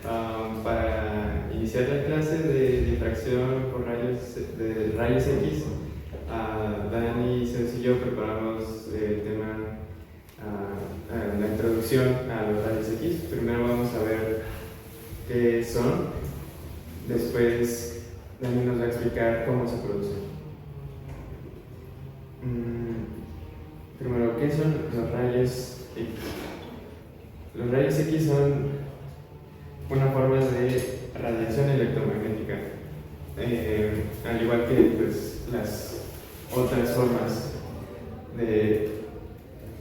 Para iniciar la clase de difracción por de rayos X, Dani, Ceci y yo preparamos el tema, la introducción a los rayos X. Primero vamos a ver qué son, después Dani nos va a explicar cómo se producen. Primero, ¿qué son los rayos X? Los rayos X son una forma de radiación electromagnética, al igual que pues, las otras formas de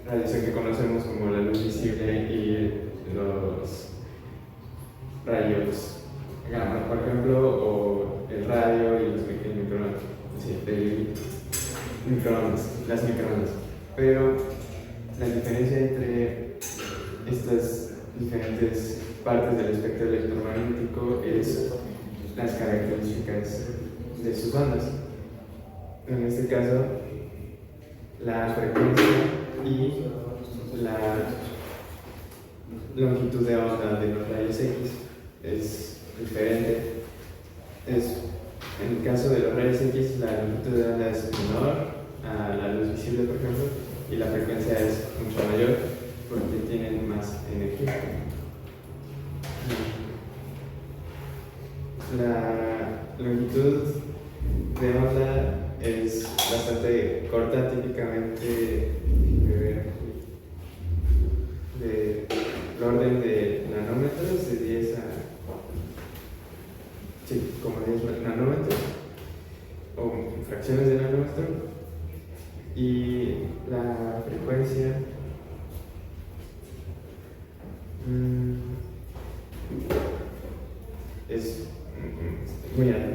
radiación que conocemos como la luz visible y los rayos gamma, por ejemplo, o el radio y el microondas, las microondas. Pero la diferencia entre estas diferentes partes del espectro electromagnético es las características de sus ondas. En este caso, la frecuencia y la longitud de onda de los rayos X es diferente. En el caso de los rayos X, la longitud de onda es menor a la luz visible, por ejemplo, y la frecuencia es mucho mayor porque tienen más energía. La longitud de onda es bastante corta, típicamente del orden de nanómetros, de 10 a como 10 nanómetros o fracciones de nanómetro, y la frecuencia es muy alta.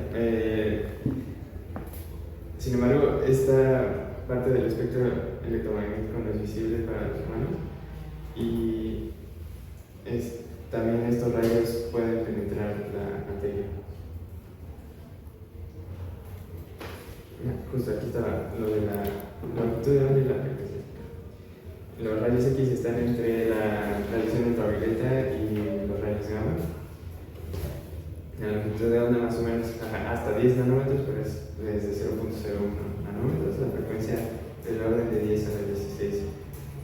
Sin embargo, esta parte del espectro electromagnético no es visible para los humanos, y también estos rayos pueden penetrar la materia. Justo aquí está lo de la longitud de onda y la frecuencia. Los rayos X están entre la radiación ultravioleta y los rayos gamma. La longitud de onda más o menos hasta 10 nanómetros, pero es desde 0.01 nanómetros. La frecuencia del orden de 10 a la 16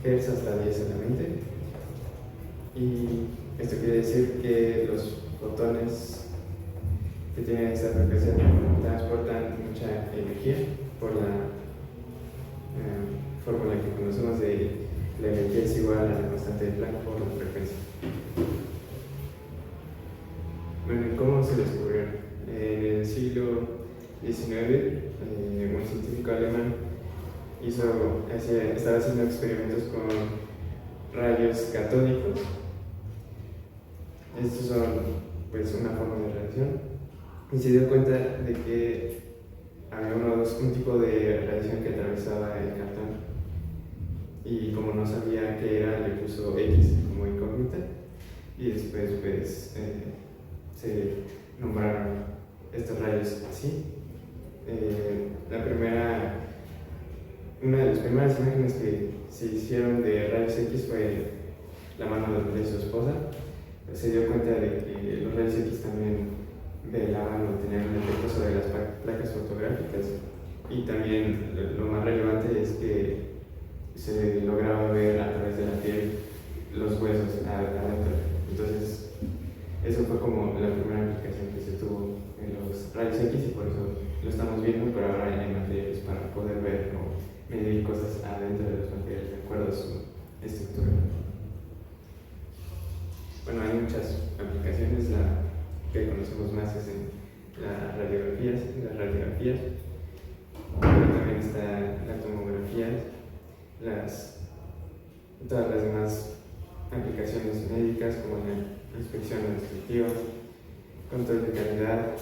Hz hasta 10 a la 20. Y esto quiere decir que los fotones que tienen esta frecuencia transportan mucha energía por la fórmula que conocemos de la energía es igual a la constante de Planck por la frecuencia. Bueno, ¿cómo se descubrió? En el siglo XIX, un científico alemán estaba haciendo experimentos con rayos catódicos. Estos son pues, una forma de radiación, y se dio cuenta de que había un tipo de radiación que atravesaba el cartón, y como no sabía qué era, le puso X como incógnita, y después pues, se nombraron estos rayos así. Una de las primeras imágenes que se hicieron de rayos X fue la mano de su esposa. Se dio cuenta de que los rayos X también velaban o tenían un efecto sobre las placas fotográficas, y también lo más relevante es que se lograba ver a través de la piel los huesos adentro. Entonces eso fue como la primera aplicación que se tuvo en los rayos X, y por eso lo estamos viendo, pero ahora en materiales para poder ver o medir cosas adentro de los materiales de acuerdo a su estructura. Bueno, hay muchas aplicaciones. La que conocemos más es en las radiografías, pero también está la tomografía, todas las demás aplicaciones médicas como la inspección administrativa, control de calidad.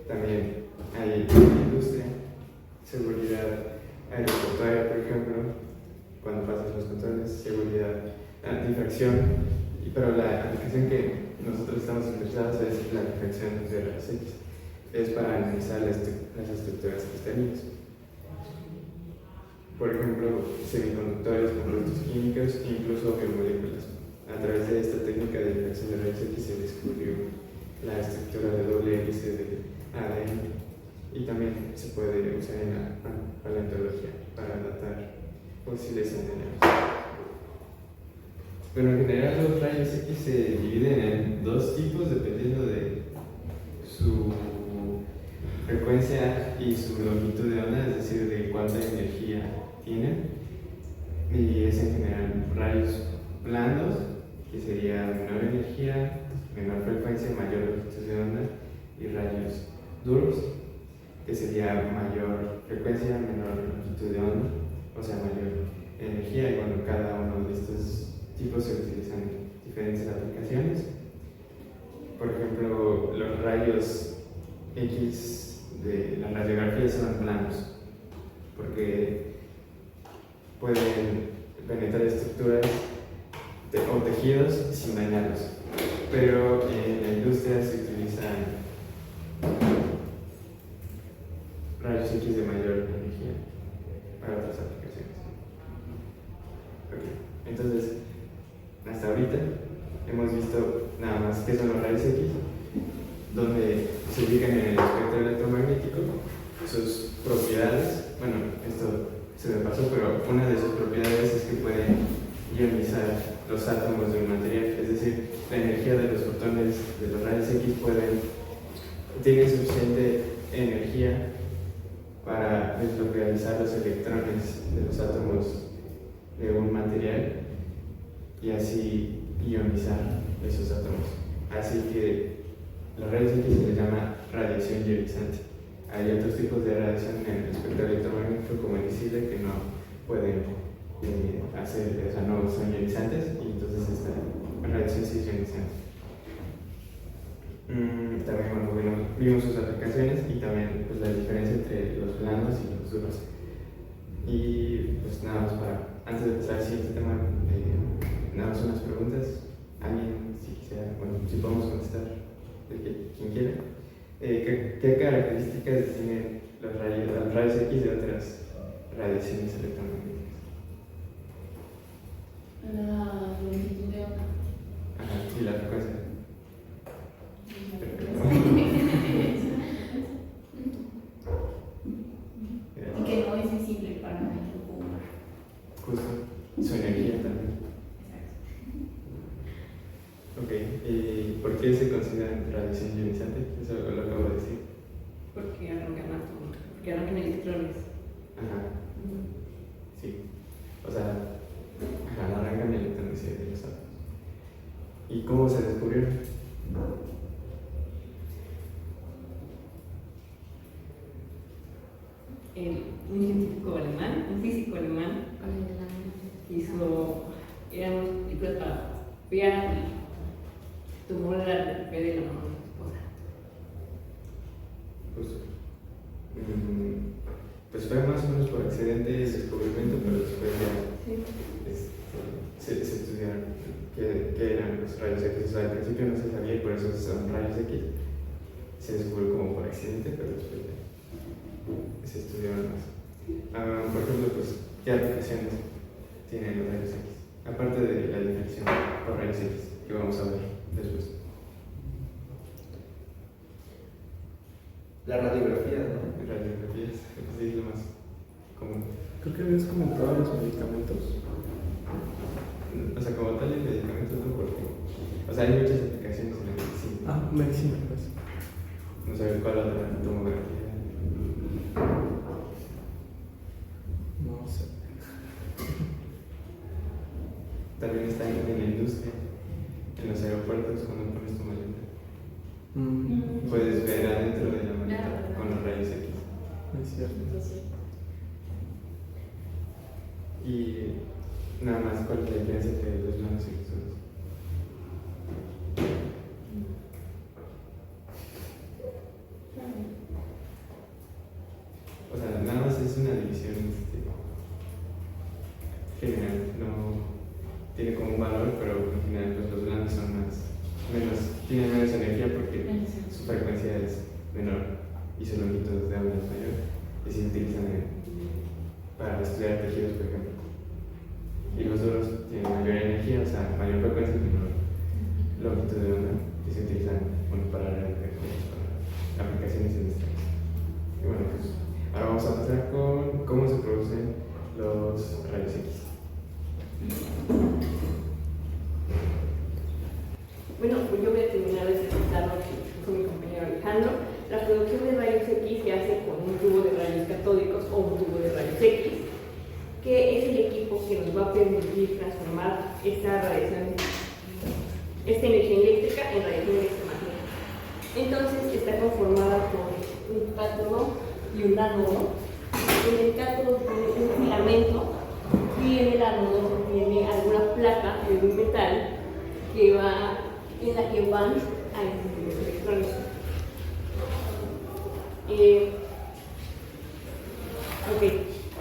También hay industria, seguridad aeroportuaria, por ejemplo, cuando pasas los controles, seguridad, difracción. Pero la aplicación que nosotros estamos interesados es la difracción de rayos X. Es para analizar las estructuras cristalinas. Por ejemplo, semiconductores, compuestos químicos e incluso biomoléculas. A través de esta técnica de difracción de rayos X se descubrió la estructura de doble hélice de ADN, y también se puede usar en la paleontología para datar fósiles ADN. Bueno, en general los rayos X se dividen en dos tipos dependiendo de su frecuencia y su longitud de onda, es decir, de cuánta energía tienen. Y es en general rayos blandos, que sería menor energía, menor frecuencia, mayor longitud de onda, y rayos duros, que sería mayor frecuencia, menor longitud de onda, o sea, mayor energía. Y bueno, cada uno de estos tipos se utilizan en diferentes aplicaciones. Por ejemplo, los rayos X de la radiografía son blandos, porque pueden penetrar estructuras o tejidos sin dañarlos. Pero en la industria se utilizan rayos X de mayor energía para otras aplicaciones. Okay. Entonces, hasta ahorita hemos visto nada más qué son los rayos X, donde se ubican en el espectro electromagnético, sus propiedades. Bueno, esto se me pasó, pero una de sus propiedades es que pueden ionizar los átomos de un material, es decir, la energía de los fotones de los rayos X tiene suficiente energía para desnuclearizar los electrones de los átomos de un material y así ionizar esos átomos. Así que los rayos X se les llama radiación ionizante. Hay otros tipos de radiación en el espectro electromagnético, como el visible, que no pueden hacer, o sea, no son ionizantes, y entonces esta radiación sí es ionizante. También, bueno, vimos sus aplicaciones y también pues, la diferencia entre los blandos y los duros. Y pues nada más antes de empezar el siguiente tema, nada más unas preguntas. Alguien, si quisiera, bueno, si podemos contestar, quien quiera. ¿Qué características tienen los rayos X de otras radiaciones electromagnéticas? La longitud de onda. Ajá, y la frecuencia. Y que no es visible para el ojo humano. Justo, su energía también. Ok, ¿y por qué se consideran radiación ionizante? Eso lo acabo de decir. Porque arrancan átomos, porque arrancan electrones. Ajá, sí. O sea, arrancan electrones de los átomos. ¿Y cómo se descubrieron? Un científico alemán, un físico alemán, hizo, eran películas para copiar y tomó la fe de la mamá de su esposa. Justo. Pues fue más o menos por accidente el descubrimiento, pero después ya se estudiaron qué eran los rayos X. O sea, al principio no se sabía y por eso son rayos X. Se descubrió como por accidente, pero después ya se estudiaron más. Por ejemplo, pues, ¿qué aplicaciones tienen los rayos X? Aparte de la diferencia por rayos X, que vamos a ver después. La radiografía, ¿no? Radiografías, sí, es lo más común. Creo que habías comentado los medicamentos. O sea, como tal, el medicamento no, porque. O sea, hay muchas aplicaciones en la medicina. Medicina, pues. No sé cuál otra, tomografía. No sé. También está en la industria, en los aeropuertos, cuando pones tu maleta. Puedes ver adentro de la maleta con los rayos X. Es cierto. Y nada más, ¿cuál es la diferencia entre los blandos y los duros? O sea, nada más es una división general, no tiene como un valor, pero en general pues, los blandos son tienen menos energía porque su frecuencia es menor y su longitud de onda es mayor, y se utilizan para estudiar tejidos, por ejemplo. Y los duros tienen mayor energía, o sea, mayor frecuencia y menor longitud de onda, y se utilizan para vamos a pasar con cómo se producen los rayos X. Bueno, pues yo voy a terminar de explicar lo que dijo mi compañero Alejandro. La producción de rayos X se hace con un tubo de rayos catódicos o un tubo de rayos X, que es el equipo que nos va a permitir transformar esta radiación, esta energía eléctrica en radiación electromagnética. Entonces está conformada por un cátodo y un ánodo. En el cátodo tiene un filamento y en el ánodo tiene alguna placa de un metal en la que van a emitir los electrones.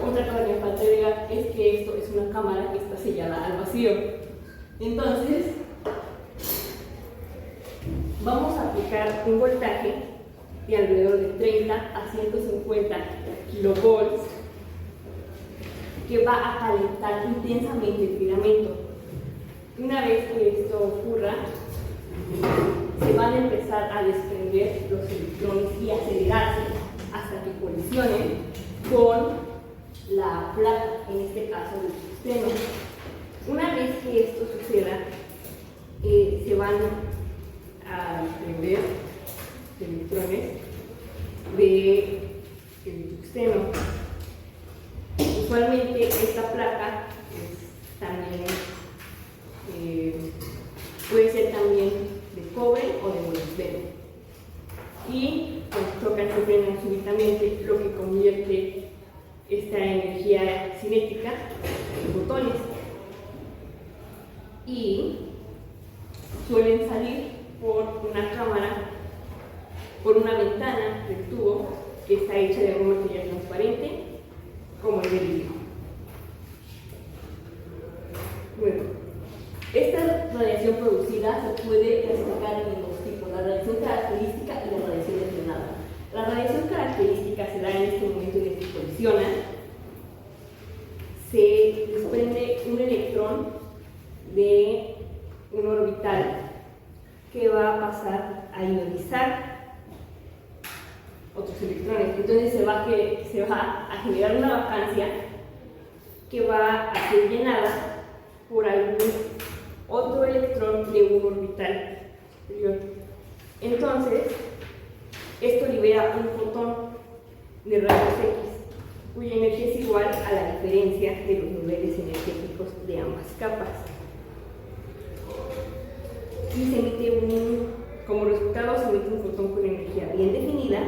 Otra cosa que me falta agregar es que esto es una cámara que está sellada al vacío. Entonces, vamos a aplicar un voltaje de alrededor de 30 a 150 kilovolts que va a calentar intensamente el filamento. Una vez que esto ocurra, se van a empezar a desprender los electrones y acelerarse hasta que colisionen con la placa, en este caso del tungsteno. Una vez que esto suceda, se van a desprender electrones del tungsteno. Usualmente esta placa también puede ser también de cobre o de molibdeno. Y cuando chocan se frenan súbitamente, lo que convierte esta energía cinética en fotones. Y suelen salir por una cámara, por una ventana del tubo que está hecha de un material transparente como el vidrio. Bueno, esta radiación producida se puede clasificar en dos tipos: la radiación característica y la radiación detonada. La radiación característica se da en este momento en el que colisionan. Se desprende un electrón de un orbital que va a pasar a ionizar otros electrones. Entonces se va a generar una vacancia que va a ser llenada por algún otro electrón de un orbital superior. Entonces, esto libera un fotón de rayos X, cuya energía es igual a la diferencia de los niveles energéticos de ambas capas. Y se emite como resultado, se emite un fotón con energía bien definida.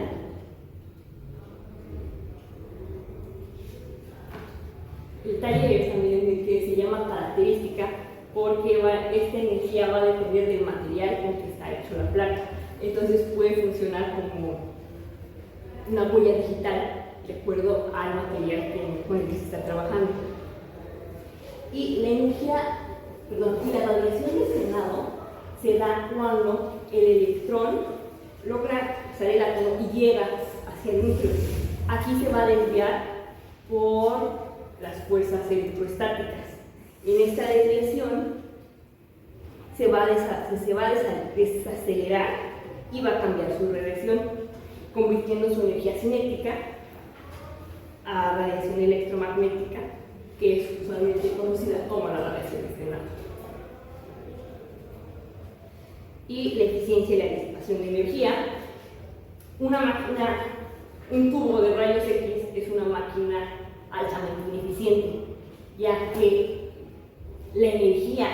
El detalle es también de que se llama característica porque esta energía va a depender del material con que está hecho la placa. Entonces puede funcionar como una huella digital de acuerdo al material con el que se está trabajando. Y la radiación de frenado se da cuando el electrón logra salir del átomo y llega hacia el núcleo. Aquí se va a desviar por las fuerzas electroestáticas. En esta desviación se va a desacelerar y va a cambiar su radiación, convirtiendo su energía cinética a radiación electromagnética, que es usualmente conocida como la radiación de frenado. Y la eficiencia y la disipación de energía. Un tubo de rayos X es una máquina altamente ineficiente, ya que la energía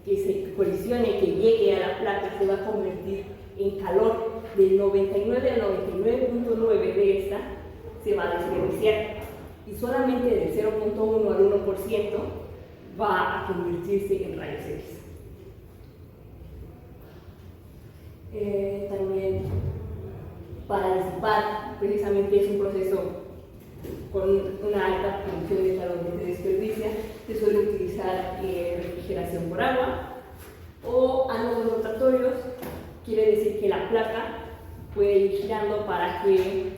que se colisione, que llegue a la placa, se va a convertir en calor. Del 99 al 99.9 de esta se va a desperdiciar, y solamente del 0.1 al 1% va a convertirse en rayos X. También para disipar, precisamente es un proceso con una alta producción de calor que se desperdicia. Se suele utilizar refrigeración por agua o ánodos rotatorios. Quiere decir que la placa puede ir girando para que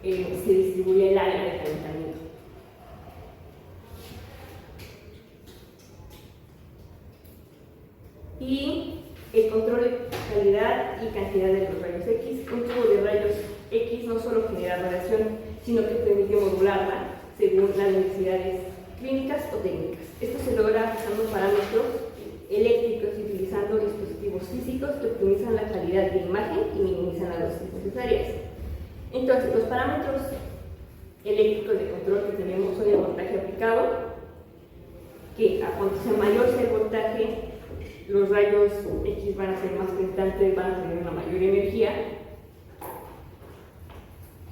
se distribuya el área de calentamiento. Y el control de calidad y cantidad de los rayos X. Un tubo de rayos X no solo genera radiación, sino que permite modularla según las necesidades clínicas o técnicas. Esto se logra usando parámetros eléctricos y utilizando dispositivos físicos que optimizan la calidad de imagen y minimizan las dosis necesarias. Entonces, los parámetros eléctricos de control que tenemos son el voltaje aplicado, que a cuanto sea mayor sea el voltaje, los rayos X van a ser más penetrantes, van a tener una mayor energía,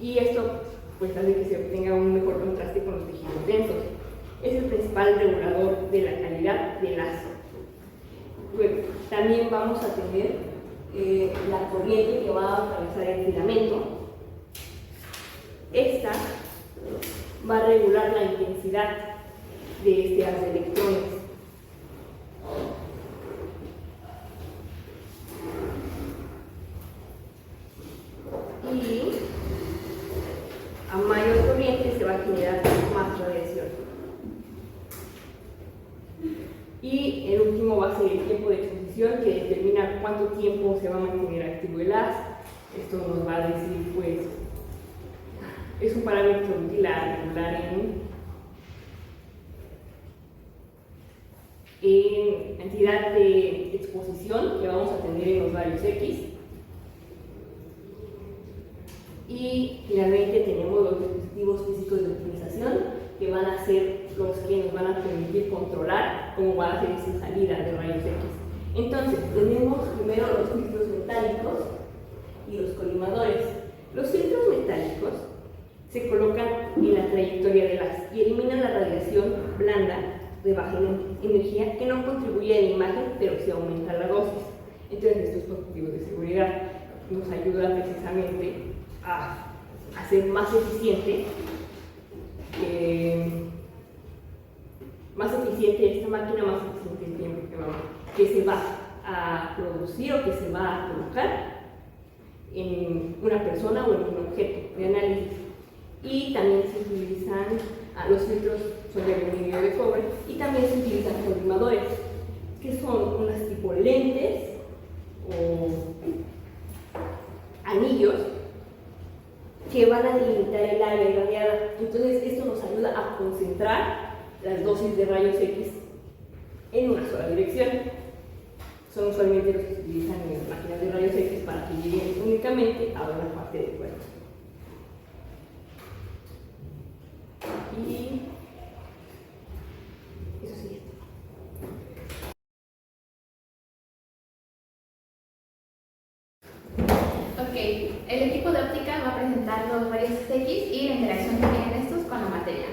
y esto pues hace que se obtenga un mejor contraste con los tejidos densos. Es el principal regulador de la calidad del láser. Bueno, también vamos a tener la corriente que va a atravesar el filamento. Esta va a regular la intensidad de este haz de electrones. Y a mayor corriente se va a generar más radiación. Y el último va a ser el tiempo de exposición, que determina cuánto tiempo se va a mantener activo el haz. Esto nos va a decir, pues, es un parámetro útil a regular en cantidad de exposición que vamos a tener en los rayos X. Y finalmente tenemos los dispositivos físicos de optimización, que van a ser los que nos van a permitir controlar cómo va a ser esa salida de rayos X. Entonces, tenemos primero los filtros metálicos y los colimadores. Los filtros metálicos se colocan en la trayectoria del haz y eliminan la radiación blanda de baja energía que no contribuye a la imagen, pero sí aumenta la dosis. Entonces, estos motivos de seguridad nos ayudan precisamente a hacer más eficiente esta máquina, más eficiente el tiempo que se va a producir o que se va a colocar en una persona o en un objeto de análisis. Y también se utilizan los filtros son de aluminio y de cobre, y también se utilizan colimadores, que son unas tipo lentes o anillos que van a delimitar el área irradiada. Entonces, esto nos ayuda a concentrar las dosis de rayos X en una sola dirección. Son usualmente los que se utilizan en las máquinas de rayos X para que lleguen únicamente a una parte del cuerpo. Y eso sí. Ok, el equipo de óptica va a presentar los rayos X y la interacción que tienen estos con la materia.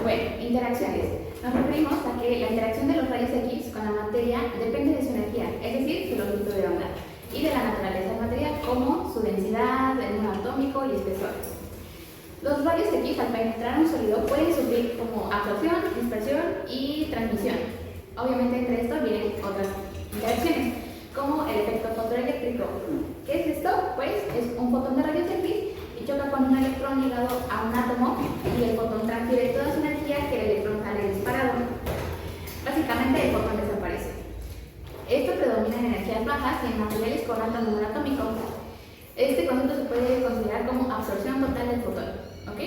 Bueno, interacciones. Nos referimos a que la interacción de los rayos X con la materia depende de su energía, es decir, su longitud de onda, y de la naturaleza del material, como su densidad, el número atómico y espesor. Los rayos X, al penetrar un sólido, pueden sufrir como absorción, dispersión y transmisión. Obviamente, entre estos vienen otras interacciones, como el efecto fotoeléctrico. ¿Qué es esto? Pues es un fotón de rayos X y choca con un electrón ligado a un átomo, y el fotón transfiere toda su energía, que el electrón sale disparado. Básicamente, el fotón desaparece. Esto predomina en energías bajas y en materiales con alto número atómico. Este concepto se puede considerar como absorción total del fotón, ¿ok?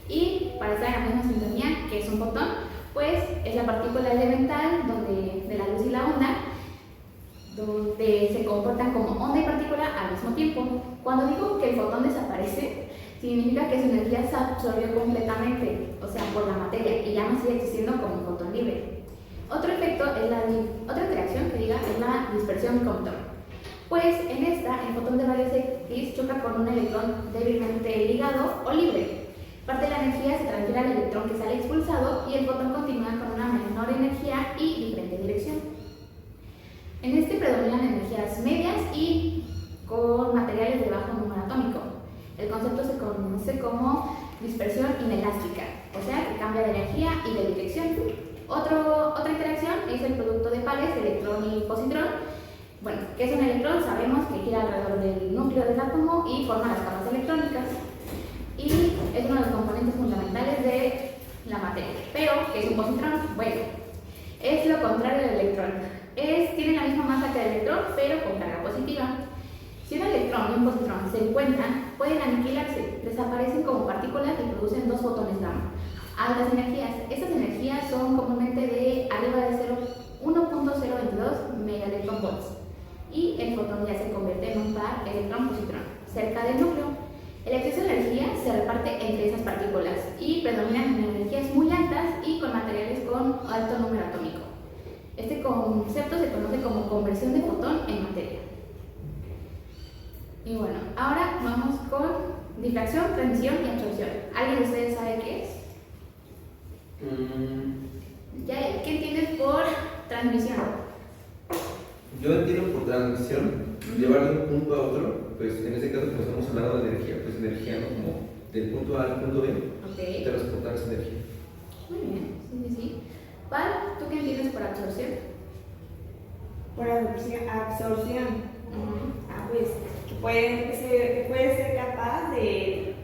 Y para estar en la misma sintonía, que es un fotón, pues es la partícula elemental de la luz y la onda, donde se comportan como onda y partícula al mismo tiempo. Cuando digo que el fotón desaparece, significa que su energía se absorbió completamente, o sea, por la materia, y ya no sigue existiendo como un fotón libre. Otro efecto es otra interacción que es la dispersión Compton. Pues en esta, el fotón de rayos X choca con un electrón débilmente ligado o libre. Parte de la energía se transfiere al electrón que sale expulsado, y el fotón continúa con una menor energía y diferente dirección. En este predominan energías medias y con materiales de bajo número atómico. El concepto se conoce como dispersión inelástica, o sea, que cambia de energía y de dirección. Otra interacción es el producto de pares, electrón y positrón. Bueno, ¿qué es un electrón? Sabemos que gira alrededor del núcleo del átomo y forma las capas electrónicas. Y es uno de los componentes fundamentales de la materia. Pero, ¿qué es un positrón? Bueno, es lo contrario del electrón. Tiene la misma masa que el electrón, pero con carga positiva. Si un electrón y un positrón se encuentran, pueden aniquilarse, desaparecen como partículas y producen dos fotones gamma. Altas energías. Estas energías son comúnmente de arriba de 1.022 megaelectronvolts y el fotón ya se convierte en un par electrón-positrón cerca del núcleo. El exceso de energía se reparte entre esas partículas y predominan en energías muy altas y con materiales con alto número atómico. Este concepto se conoce como conversión de fotón en materia. Y bueno, ahora vamos con difracción, transmisión y absorción. ¿Alguien de ustedes sabe qué es? ¿Qué entiendes por transmisión? Yo entiendo por transmisión, llevar de un punto a otro, pues en este caso como estamos hablando de energía, pues energía, ¿no? Como del punto A al punto B, transportar esa energía. Muy bien, sí. Val, ¿tú qué entiendes por absorción? Por absorción. Pues que puede ser capaz de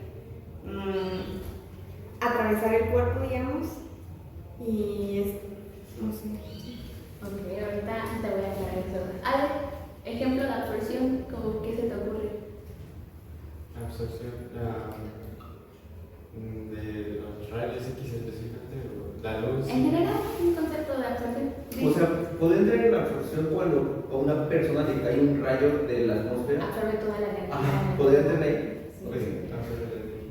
atravesar el cuerpo, digamos, y no sé. Ok, ahorita te voy a aclarar eso. Ale, ejemplo de absorción, ¿cómo qué se te ocurre? Absorción de los rayos X específicamente, o la luz. En general, un concepto de absorción. Sí. O sea, puede entrar en la absorción cuando a una persona le cae un rayo de la atmósfera. Absorbe toda la energía. Ajá, ¿podría entrar ahí? Sí. Pues, absorber la energía.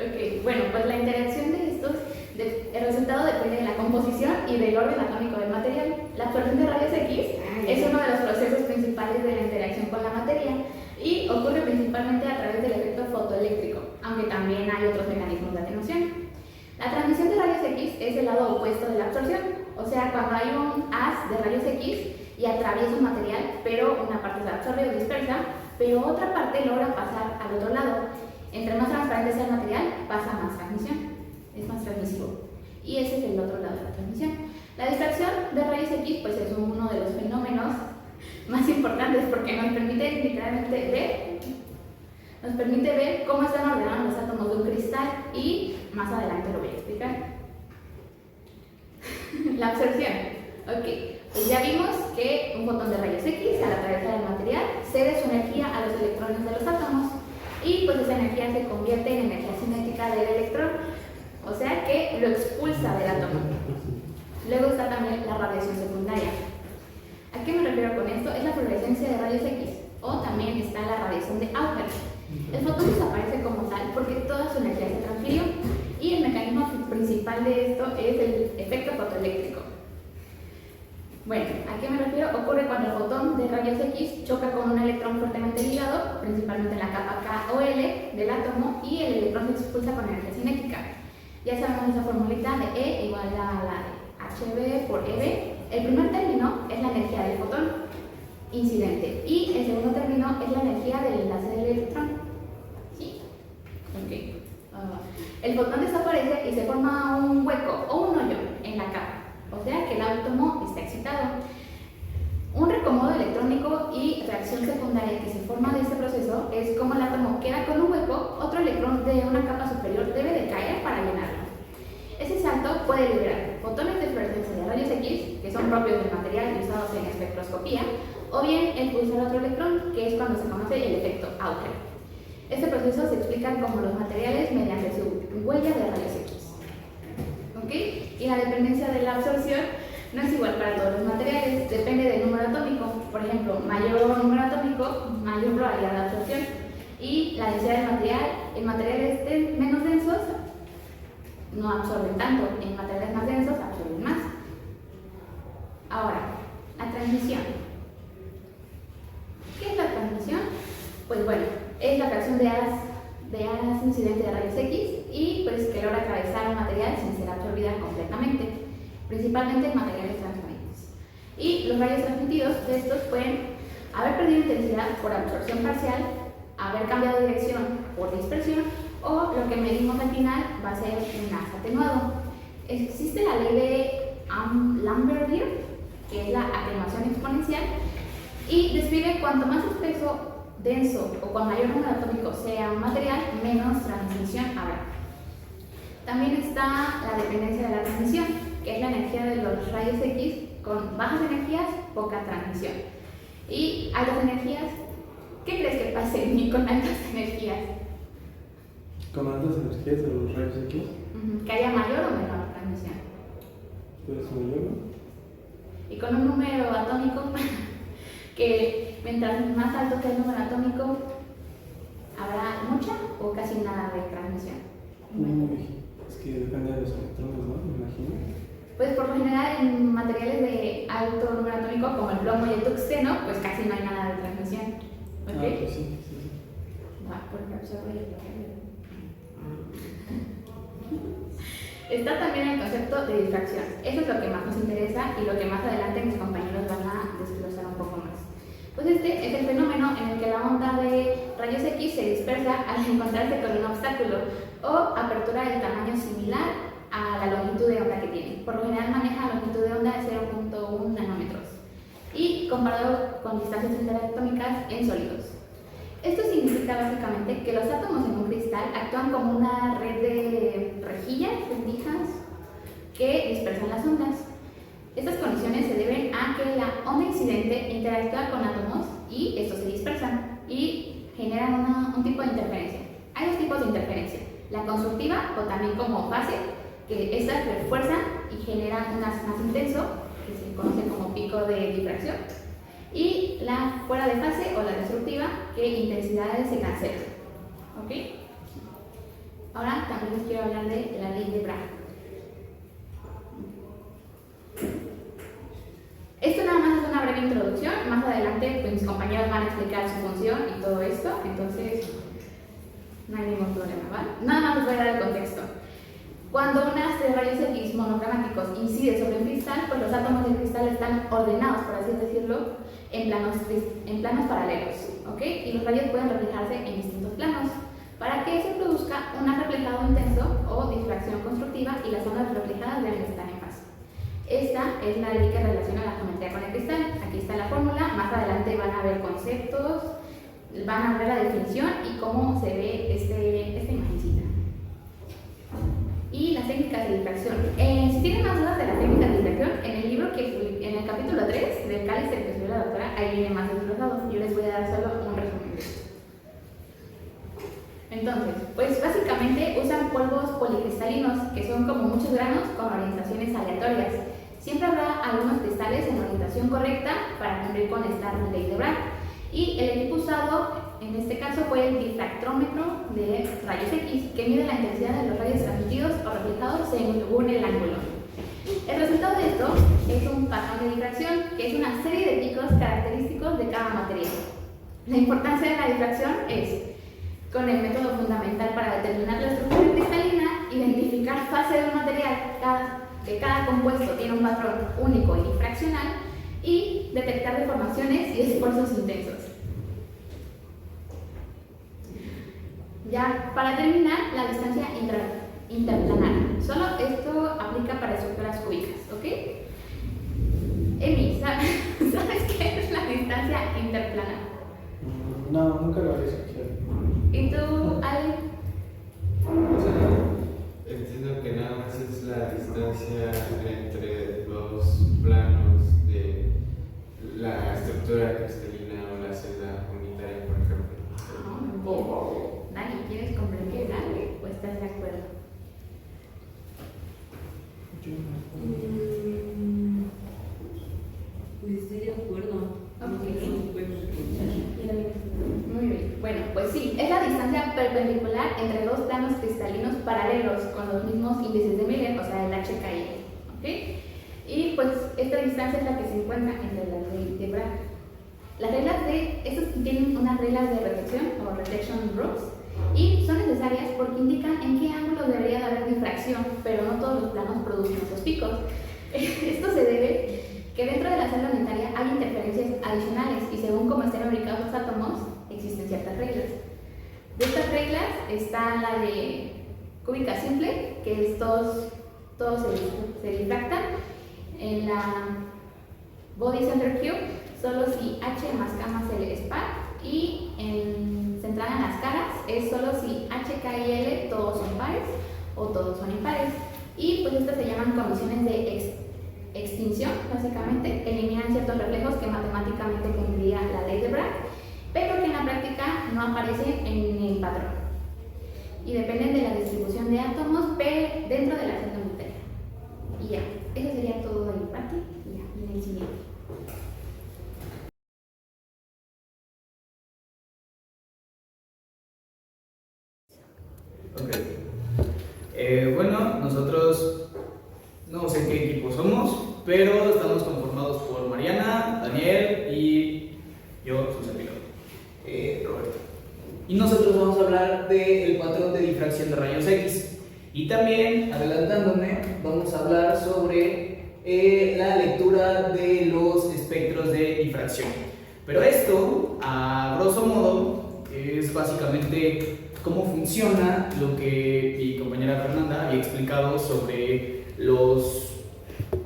Ok, bueno, pues la interacción de estos, el resultado depende de la composición y del orden atómico del material. La absorción de rayos X es uno de los procesos principales de la interacción con la materia y ocurre principalmente a través del efecto fotoeléctrico, aunque también hay otros mecanismos de atenuación. La transmisión de rayos X es el lado opuesto de la absorción, o sea, cuando hay un haz de rayos X y atraviesa un material, pero una parte se absorbe o dispersa, pero otra parte logra pasar al otro lado. Entre más transparente sea el material, pasa más transmisión, es más transmisivo. Y ese es el otro lado de la transmisión. La difracción de rayos X pues es uno de los fenómenos más importantes porque nos permite literalmente ver cómo están ordenados los átomos de un cristal y más adelante lo voy a explicar. La absorción. Ok, pues ya vimos que un fotón de rayos X al atravesar el material cede su energía a los electrones de los átomos y pues esa energía se convierte en energía cinética del electrón, o sea que lo expulsa del átomo. Luego está también la radiación secundaria. ¿A qué me refiero con esto? Es la fluorescencia de rayos X o también está la radiación de Auger. El fotón desaparece como tal porque toda su energía se transfirió y el mecanismo principal de esto es el efecto fotoeléctrico. Bueno, ¿a qué me refiero? Ocurre cuando el fotón de rayos X choca con un electrón fuertemente ligado, principalmente en la capa K o L del átomo, y el electrón se expulsa con energía cinética. Ya sabemos esa formulita de E igual a la de HB por EB. El primer término es la energía del fotón incidente y el segundo término es la energía del enlace del electrón. ¿Sí? Ok. El fotón desaparece y se forma un hueco o un hoyo en la capa. O sea que el átomo está excitado. Un recomodo electrónico y reacción secundaria que se forma de este proceso es como el átomo queda con un hueco, otro electrón de una capa superior debe de caer para llenarlo. Ese salto puede liberar fotones de fluorescencia de rayos X, que son propios del material y usados en espectroscopía, o bien expulsar otro electrón, que es cuando se conoce el efecto Auger. Este proceso se explica como los materiales mediante su huella de rayos X. ¿Ok? Y la dependencia de la absorción no es igual para todos los materiales, depende del número atómico. Por ejemplo, mayor número atómico, mayor probabilidad de absorción. Y la densidad del material, en materiales menos densos no absorben tanto, en materiales más densos absorben más. Ahora, la transmisión. ¿Qué es la transmisión? Pues bueno, es la fracción de haz incidente de rayos X y pues que logra atravesar un material sin ser absorbida completamente, principalmente en materiales transparentes. Y los rayos transmitidos de estos pueden haber perdido intensidad por absorción parcial, haber cambiado de dirección por dispersión o lo que medimos al final va a ser un haz atenuado. Existe la ley de Lambert-Beer, que es la atenuación exponencial, y describe cuanto más espeso, denso o con mayor número atómico sea un material, menos transmisión habrá. También está la dependencia de la transmisión, que es la energía de los rayos X con bajas energías, poca transmisión. Y altas energías, ¿qué crees que pase con altas energías? Con altas energías de los rayos X. Que haya mayor o menor transmisión. Pues mayor, ¿no? Y con un número atómico que mientras más alto sea el número atómico, habrá mucha o casi nada de transmisión. Uy, es que depende de los electrones, ¿no? Me imagino. Pues por lo general en materiales de alto número atómico como el plomo y el tuxteno, pues casi no hay nada de transmisión. ¿Ok? Ah, pues sí. Va, porque absorbe y bloquea. Está también el concepto de difracción. Eso es lo que más nos interesa y lo que más adelante mis compañeros van a desglosar un poco más. Pues este es el fenómeno en el que la onda de rayos X se dispersa al encontrarse con un obstáculo o apertura de tamaño similar a la longitud de onda que tiene. Por lo general maneja longitud de onda de 0.1 nanómetros y comparado con distancias interatómicas en sólidos. Esto significa básicamente que los átomos en un cristal actúan como una red de rejillas, rendijas, que dispersan las ondas. Estas condiciones se deben a que la onda incidente interactúa con átomos y estos se dispersan y generan un tipo de interferencia. Hay dos tipos de interferencia, la constructiva o también como fase, que estas refuerzan y generan un haz más intenso, que se conoce como pico de difracción, y la fuera de fase o la destructiva, que intensidades se cancelan. ¿Ok? Ahora también les quiero hablar de la ley de Bragg. Esto nada más es una breve introducción, más adelante pues, mis compañeros van a explicar su función y todo esto, entonces no hay ningún problema, ¿vale? Nada más les voy a dar el contexto. Cuando un haz de rayos X monocromáticos incide sobre un cristal, pues los átomos del cristal están ordenados, por así decirlo, en planos paralelos, ¿ok? Y los rayos pueden reflejarse en distintos planos, para que se produzca un haz reflejado intenso o difracción constructiva y las ondas reflejadas deben estar en fase. Esta es la ley que relaciona la geometría con el cristal. Aquí está la fórmula, más adelante van a ver conceptos, van a ver la definición y cómo se ve esta imagencita. Y las técnicas de difracción. Si tienen más dudas de las técnicas de difracción, en el libro en el capítulo 3 del cáliz del que escribió la doctora, ahí viene más desglosado. Yo les voy a dar solo un resumen de esto. Entonces, pues básicamente usan polvos policristalinos, que son como muchos granos con orientaciones aleatorias. Siempre habrá algunos cristales en orientación correcta para cumplir con esta ley de Bragg. Y el equipo usado en este caso fue el difractómetro de rayos X, que mide la intensidad de los rayos transmitidos o reflejados según el ángulo. El resultado de esto es un patrón de difracción, que es una serie de picos característicos de cada material. La importancia de la difracción es, con el método fundamental para determinar la estructura cristalina, identificar fase de un material, que cada compuesto tiene un patrón único y difraccional, y detectar deformaciones y esfuerzos intensos. Ya, para terminar, la distancia interplanar. Solo esto aplica para estructuras cúbicas, ¿ok? Emi, ¿sabes qué es la distancia interplanar? No, nunca lo había escuchado. ¿Y tú, Ale? O sea, entiendo que nada más es la distancia entre los planos de la estructura cristalina o la celda unitaria, por ejemplo. Dani, ¿quieres comprender algo o estás de acuerdo? Pues estoy de acuerdo. Muy bien. Bueno, pues sí, es la distancia perpendicular entre dos planos cristalinos paralelos con los mismos índices de Miller, o sea, el H, K y L. ¿Ok? Y pues esta distancia es la que se encuentra entre la ley de Bragg. Las reglas estos tienen unas reglas de reflexión o reflection rules y son necesarias porque indican en qué ángulo debería de haber difracción, pero no todos los planos producen esos picos. Esto se debe que dentro de la celda unitaria hay interferencias adicionales y según cómo estén ubicados los átomos, existen ciertas reglas. De estas reglas está la de cúbica simple, que es todos se difractan. En la body center cube, solo si H más K más L es par, y centrada en las caras es solo si H, K y L todos son pares o todos son impares. Y pues estas se llaman condiciones de extinción, básicamente, que eliminan ciertos reflejos que matemáticamente cumpliría la ley de Bragg, pero que en la práctica no aparecen en el patrón. y dependen de la distribución de átomos dentro de la celda materia. Y ya, eso sería todo de mi parte. Y ya, en el siguiente. Ok. Bueno, nosotros no sé qué equipo somos, pero estamos conformados por Mariana, Daniel y yo, su servidor, Roberto. Y nosotros vamos a hablar del patrón de difracción de rayos X. Y también, adelantándome, vamos a hablar sobre la lectura de los espectros de difracción. Pero esto, a grosso modo, es básicamente cómo funciona lo que mi compañera Fernanda había explicado sobre los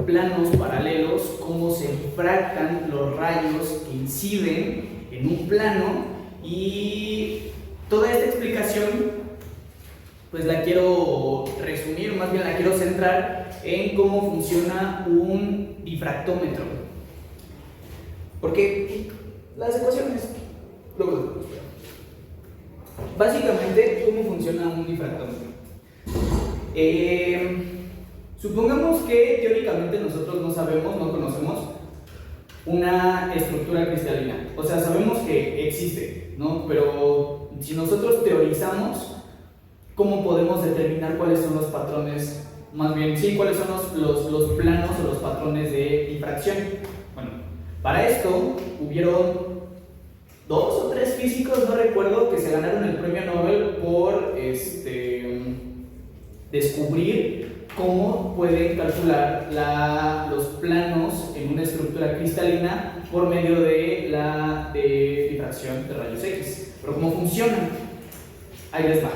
planos paralelos, cómo se difractan los rayos que inciden en un plano, y toda esta explicación pues la quiero resumir, más bien la quiero centrar en cómo funciona un difractómetro, porque las ecuaciones luego básicamente, ¿cómo funciona un difractómetro? Supongamos que teóricamente nosotros no sabemos, no conocemos una estructura cristalina. O sea, sabemos que existe, ¿no? Pero si nosotros teorizamos, ¿cómo podemos determinar cuáles son los patrones? Más bien, sí, cuáles son los planos o los patrones de difracción. Bueno, para esto hubieron 2 o 3 físicos, no recuerdo, que se ganaron el premio Nobel por descubrir cómo pueden calcular los planos en una estructura cristalina por medio de la difracción de rayos X. Pero ¿cómo funciona? Ahí les va.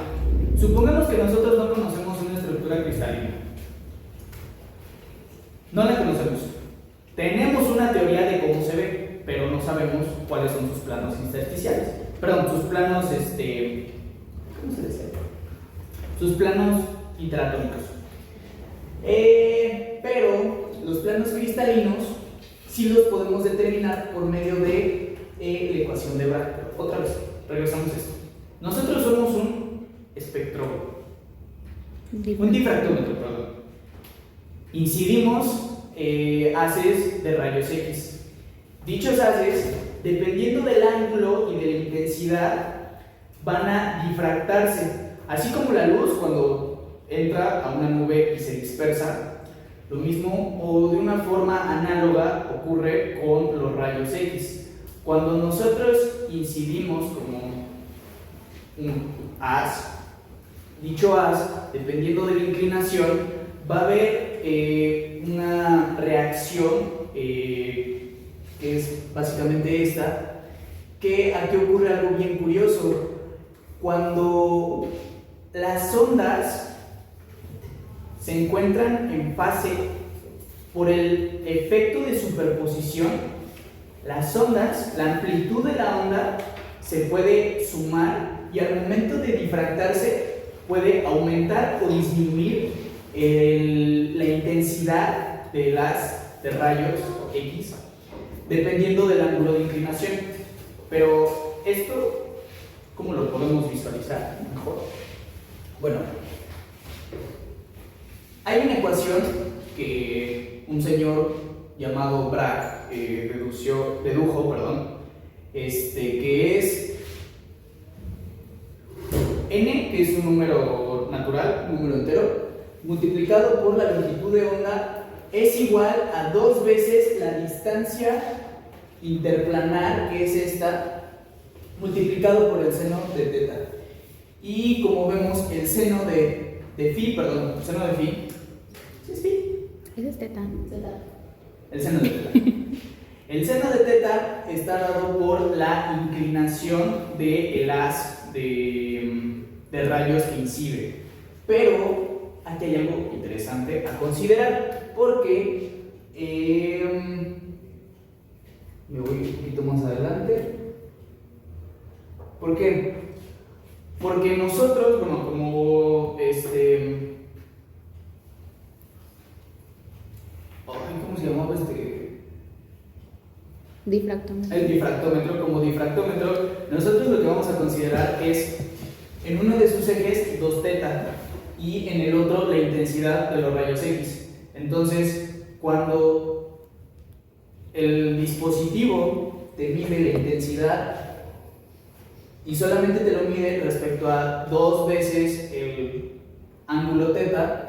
Supongamos que nosotros no conocemos una estructura cristalina. No la conocemos. Tenemos una teoría de cómo se ve, pero no sabemos cuáles son sus planos intersticiales. Perdón, sus planos, ¿cómo se dice? Sus planos interatómicos. Pero los planos cristalinos sí los podemos determinar por medio de la ecuación de Bragg. Otra vez, regresamos a esto. Nosotros somos un un difractómetro, perdón. Incidimos haces de rayos X. Dichos haces, dependiendo del ángulo y de la intensidad, van a difractarse. Así como la luz cuando entra a una nube y se dispersa, lo mismo o de una forma análoga ocurre con los rayos X. Cuando nosotros incidimos como un haz, dicho haz, dependiendo de la inclinación, va a haber una reacción que es básicamente esta, que aquí ocurre algo bien curioso. Cuando las ondas se encuentran en fase, por el efecto de superposición, las ondas, la amplitud de la onda se puede sumar y al momento de difractarse puede aumentar o disminuir la intensidad de rayos X dependiendo del ángulo de inclinación. Pero esto, ¿cómo lo podemos visualizar mejor? Bueno, hay una ecuación que un señor llamado Bragg dedujo, que es n, que es un número natural, un número entero, multiplicado por la longitud de onda, es igual a 2 veces la distancia interplanar, que es esta, multiplicado por el seno de teta. Y como vemos, el seno de phi, ¿sí es phi? Ese es teta. El seno de teta. El seno de teta está dado por la inclinación del haz de rayos que incide. Pero aquí hay algo interesante a considerar, porque me voy un poquito más adelante. ¿Por qué? Porque nosotros, bueno, como ¿cómo se llamaba Difractómetro. El difractómetro, como difractómetro, nosotros lo que vamos a considerar es en uno de sus ejes 2 teta y en el otro la intensidad de los rayos X. Entonces, cuando el dispositivo te mide la intensidad y solamente te lo mide respecto a 2 veces el ángulo teta,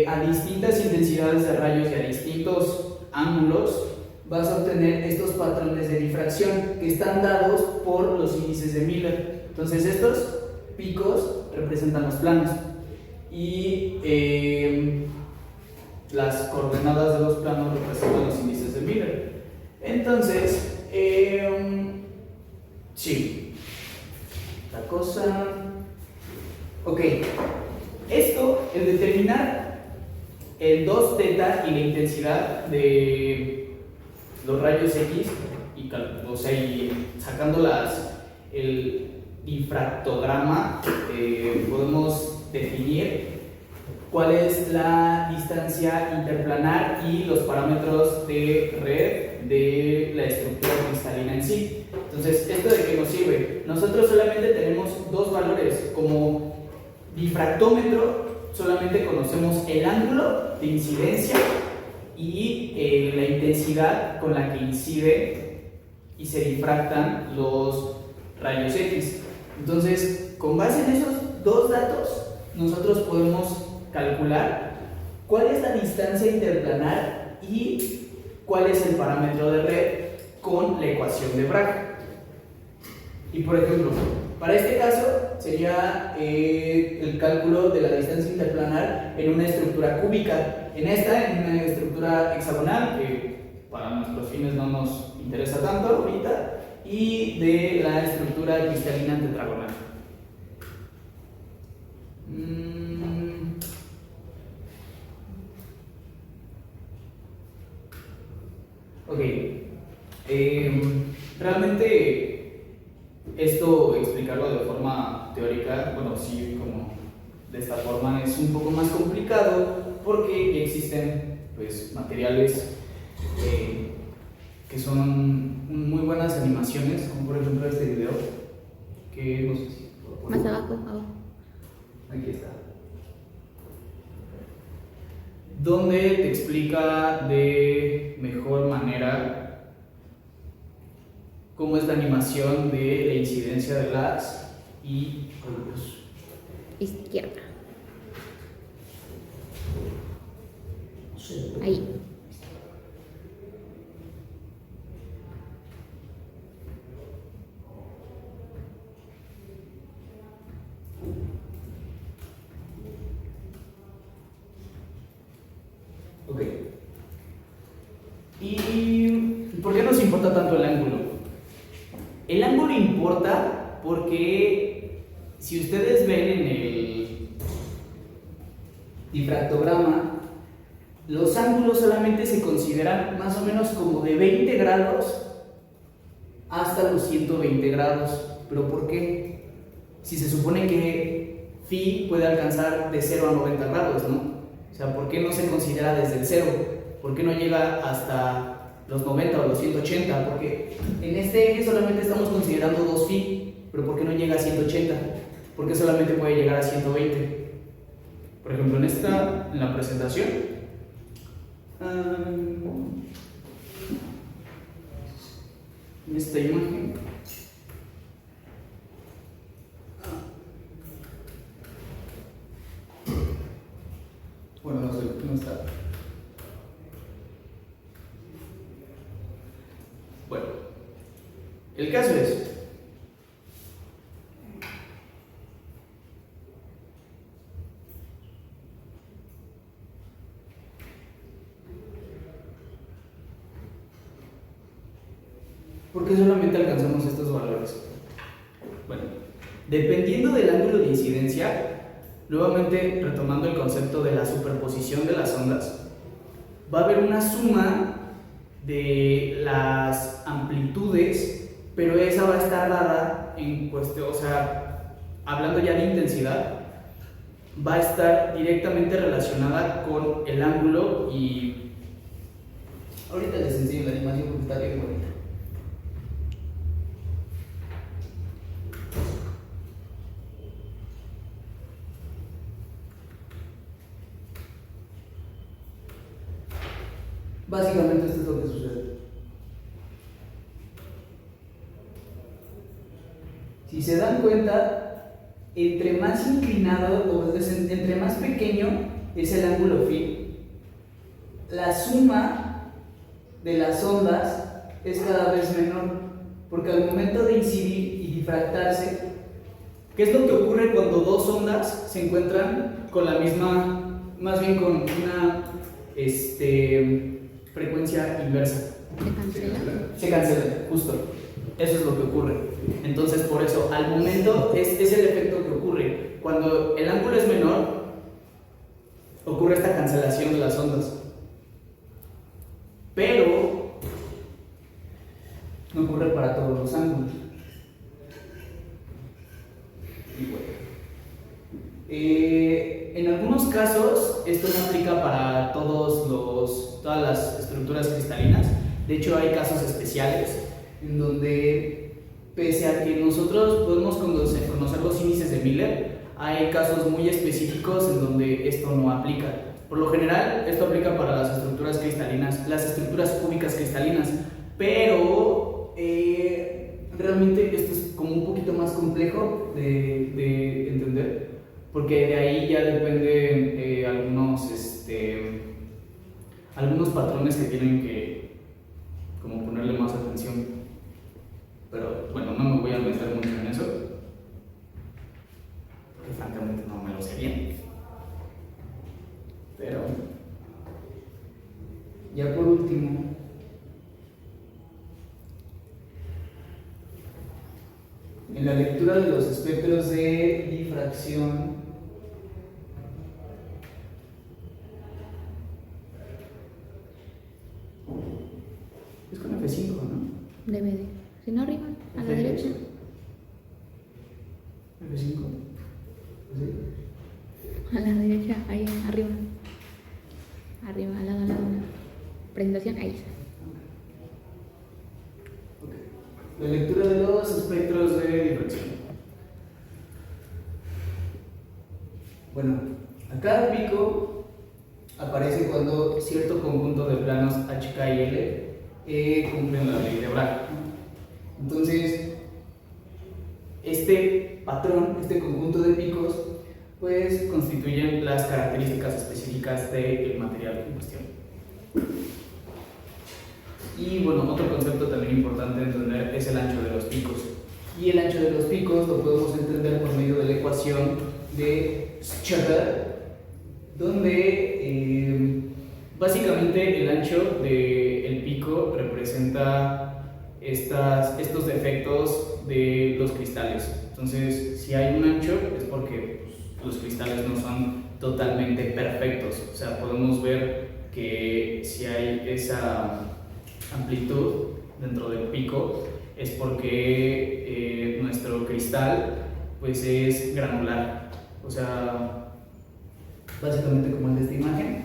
a distintas intensidades de rayos y a distintos ángulos vas a obtener estos patrones de difracción que están dados por los índices de Miller. Entonces estos picos representan los planos y las coordenadas de los planos representan los índices de Miller. Entonces, sí, la cosa... Ok, esto, el determinar el 2 teta y la intensidad de los rayos X, y sacando el difractograma, podemos definir cuál es la distancia interplanar y los parámetros de red de la estructura cristalina en sí. Entonces, ¿esto de qué nos sirve? Nosotros solamente tenemos 2 valores. Como difractómetro solamente conocemos el ángulo de incidencia y la intensidad con la que incide y se difractan los rayos X. Entonces, con base en esos 2 datos, nosotros podemos calcular cuál es la distancia interplanar y cuál es el parámetro de red con la ecuación de Bragg. Y por ejemplo, para este caso sería el cálculo de la distancia interplanar en una estructura cúbica. En una estructura hexagonal, que para nuestros fines no nos interesa tanto ahorita, y de la estructura cristalina tetragonal. Ok, realmente esto explicarlo de forma teórica, bueno, sí, como de esta forma es un poco más complicado porque ya existen pues materiales que son muy buenas animaciones, como por ejemplo este video, que no sé si lo puedo Más poner. abajo. Aquí está. Donde te explica de mejor manera cómo es la animación de la incidencia de las y luz. Izquierda. Ahí. Ok. ¿Y por qué nos importa tanto el ángulo? El ángulo importa porque si ustedes ven en el difractograma, los ángulos solamente se consideran más o menos como de 20 grados hasta los 120 grados. ¿Pero por qué? Si se supone que phi puede alcanzar de 0 a 90 grados, ¿no? O sea, ¿por qué no se considera desde el 0? ¿Por qué no llega hasta los 90 o los 180? Porque en este eje solamente estamos considerando 2 phi, pero ¿por qué no llega a 180? ¿Por qué solamente puede llegar a 120? Por ejemplo, en la presentación, en esta imagen, bueno, no sé, no está. Bueno, el caso es, ¿por qué solamente alcanzamos estos valores? Bueno, dependiendo del ángulo de incidencia, nuevamente retomando el concepto de la superposición de las ondas, va a haber una suma de las amplitudes, pero esa va a estar dada en cuestión, o sea, hablando ya de intensidad, va a estar directamente relacionada con el ángulo y ahorita les enseño la animación porque está bien bonita. Básicamente esto es lo que sucede. Si se dan cuenta, entre más inclinado o entre más pequeño es el ángulo phi, la suma de las ondas es cada vez menor, porque al momento de incidir y difractarse, ¿qué es lo que ocurre cuando dos ondas se encuentran con la misma, más bien con una frecuencia inversa? Se cancela, justo. Eso es lo que ocurre. Entonces, por eso, al momento es el efecto que ocurre. Cuando el ángulo es menor, ocurre esta cancelación de las ondas. Pero no ocurre para todos los ángulos. Y bueno. En algunos casos, esto no aplica para todas las estructuras cristalinas. De hecho, hay casos especiales en donde, pese a que nosotros podemos conocer los índices de Miller, hay casos muy específicos en donde esto no aplica. Por lo general, esto aplica para las estructuras cristalinas, las estructuras cúbicas cristalinas, pero realmente esto es como un poquito más complejo de entender, porque de ahí ya dependen algunos patrones que tienen que como ponerle más atención. Pero bueno, no me voy a meter mucho en eso, porque francamente no me lo sé bien. Pero ya por último, en la lectura de los espectros de difracción, es con F5, ¿no? Debe de. Si no, arriba, a la derecha. F5. ¿Sí? A la derecha, ahí, arriba. Arriba, al lado. Presentación, ahí. La lectura de los espectros de difracción. Bueno, acá el pico aparece cuando cierto conjunto de planos H, K y L cumplen la ley de Bragg. Entonces, este patrón, este conjunto de picos, pues constituyen las características específicas del material en cuestión. Y bueno, otro concepto también importante de entender es el ancho de los picos. Y el ancho de los picos lo podemos entender por medio de la ecuación de Schroeder, donde básicamente el ancho del pico representa estos defectos de los cristales. Entonces, si hay un ancho es porque los cristales no son totalmente perfectos. O sea, podemos ver que si hay esa amplitud dentro del pico es porque nuestro cristal pues es granular, o sea, básicamente como el de esta imagen.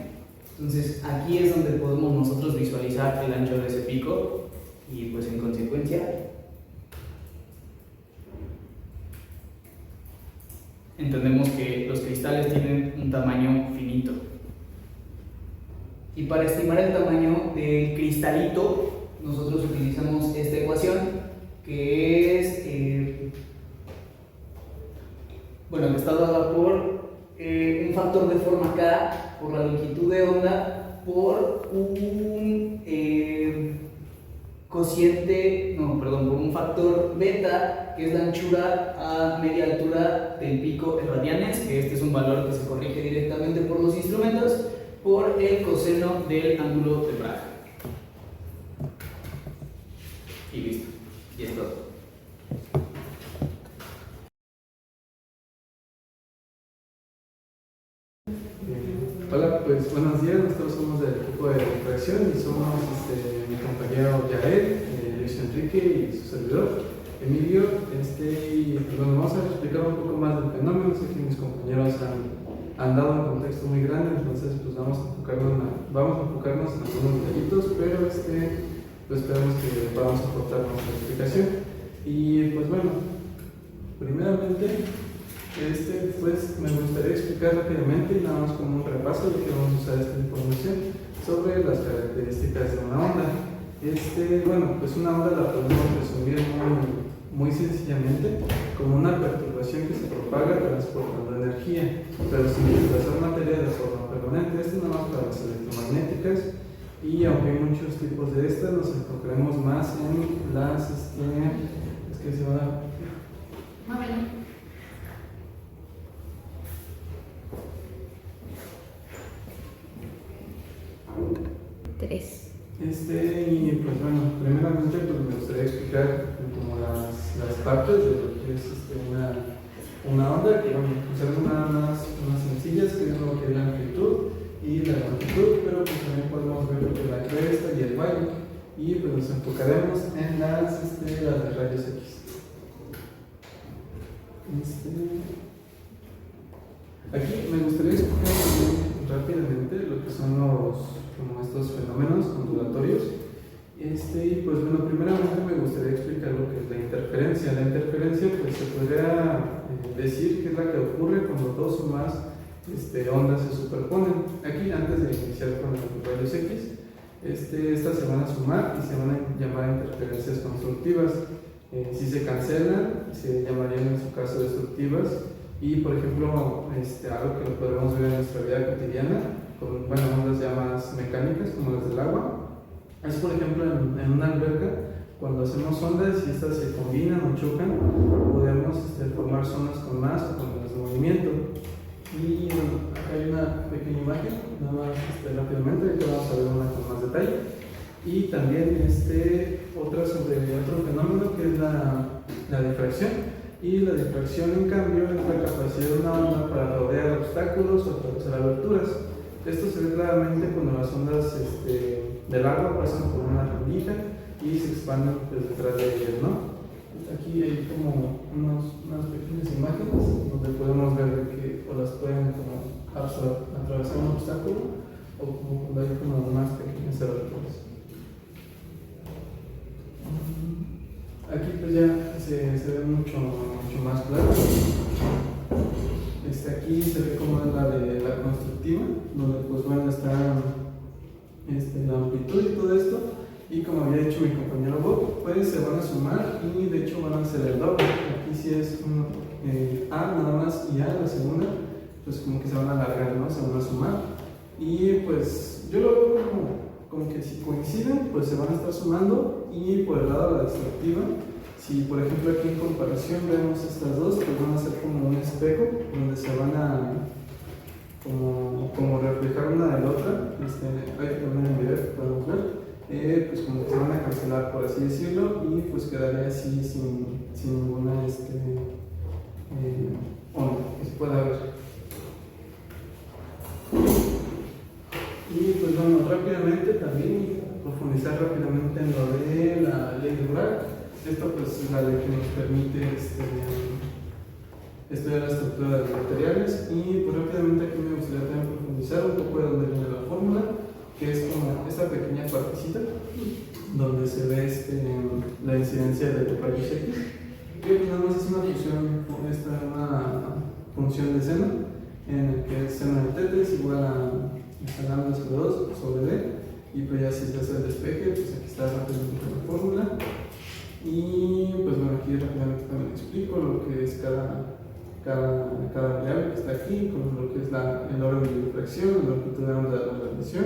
Entonces aquí es donde podemos nosotros visualizar el ancho de ese pico y pues en consecuencia entendemos que los cristales tienen un tamaño finito. Y para estimar el tamaño del cristalito, nosotros utilizamos esta ecuación, que es, que está dada por un factor de forma K por la longitud de onda por un por un factor beta, que es la anchura a media altura del pico en radianes, que este es un valor que se corrige directamente por los instrumentos, por el coseno del ángulo de Bragg. Y listo. Y es todo. Hola, pues buenos días. Nosotros somos del equipo de difracción y somos mi compañero Yael, Luis Enrique y su servidor Emilio. Y pues bueno, vamos a explicar un poco más del fenómeno. Sé que mis compañeros han dado un contexto muy grande, entonces pues vamos a enfocarnos en algunos detallitos, pero pues esperamos que podamos aportar nuestra explicación. Y pues bueno, primeramente Pues me gustaría explicar rápidamente y nada más como un repaso de que vamos a usar esta información sobre las características de una onda. Bueno, pues una onda la podemos resumir muy sencillamente como una perturbación que se propaga transportando energía, pero sin desplazar materia de forma permanente. Esto nada más para las electromagnéticas, y aunque hay muchos tipos de estas, nos enfocaremos más en las es que se va Muévelo. Tres. Y pues bueno, primeramente pues me gustaría explicar como las partes de lo que es una onda, que bueno, usamos nada más unas sencillas, que es lo que es la amplitud y la longitud, pero pues también podemos ver lo que es la cresta y el valle, y pues nos enfocaremos en las de rayos X. Aquí me gustaría explicar rápidamente lo que son como estos fenómenos ondulatorios. Y pues bueno, primeramente me gustaría explicar lo que es la interferencia. La interferencia pues se podría decir que es la que ocurre cuando dos o más ondas se superponen. Aquí, antes de iniciar con los rayos X, estas se van a sumar y se van a llamar interferencias constructivas. Si se cancelan, se llamarían en su caso destructivas. Y por ejemplo, algo que podemos ver en nuestra vida cotidiana, con ondas ya más mecánicas como las del agua, es por ejemplo en una alberca, cuando hacemos ondas y estas se combinan o chocan, podemos formar zonas con más o con menos movimiento. Y bueno, acá hay una pequeña imagen, nada más rápidamente, ahorita vamos a ver una con más detalle. Y también otro fenómeno que es la difracción. Y la difracción, en cambio, es la capacidad de una onda para rodear obstáculos o atravesar aberturas. Esto se ve claramente cuando las ondas del agua pasan por una rendija y se expanden pues, detrás de ellas, ¿no? Aquí hay como unas pequeñas imágenes donde podemos ver que o las pueden como atravesar un obstáculo o como cuando hay como unas pequeñas aberturas. Aquí pues ya se ve mucho más claro. Aquí se ve como es la de la constructiva, donde pues bueno está la amplitud y todo esto, y como había dicho mi compañero Bob, pues se van a sumar y de hecho van a ser el doble. Aquí sí es A nada más y A la segunda, pues como que se van a alargar, ¿no? Se van a sumar, y pues yo lo veo como que si coinciden, pues se van a estar sumando. Y por el lado de la destructiva, si por ejemplo aquí en comparación vemos estas dos, pues van a ser como un espejo donde se van a como reflejar una de la otra. Hay también un video que podemos ver, pues como que se van a cancelar, por así decirlo, y pues quedaría así sin ninguna onda que se pueda ver. Y pues bueno, rápidamente también profundizar rápidamente en lo de la ley de Bragg. Esto pues es la ley que nos permite estudiar la estructura de los materiales. Y pues rápidamente aquí me gustaría también profundizar un poco de donde viene la fórmula, que es como esta pequeña partecita donde se ve la incidencia de rayos X, que pues nada más es una función de seno, en el que el seno de θ es igual a lambda sobre 2 sobre d, y pues ya si se hace el despeje, pues aquí está rápidamente la fórmula. Y pues bueno, aquí rápidamente también explico lo que es cada variable que está aquí, con lo que es el orden de difracción, la longitud de onda de la radiación,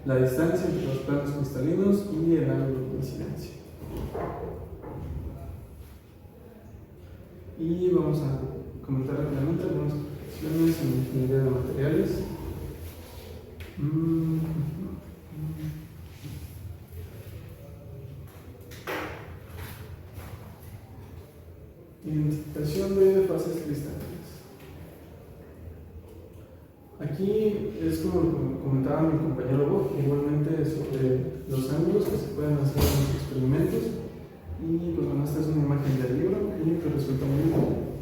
la distancia entre los planos cristalinos y el ángulo de incidencia. Y vamos a comentar rápidamente algunas aplicaciones en ingeniería de materiales. Identificación de fases cristalinas. Aquí es como comentaba mi compañero Bob, igualmente sobre los ángulos que se pueden hacer en los experimentos. Y pues bueno, esta es una imagen del libro y que resulta muy bien.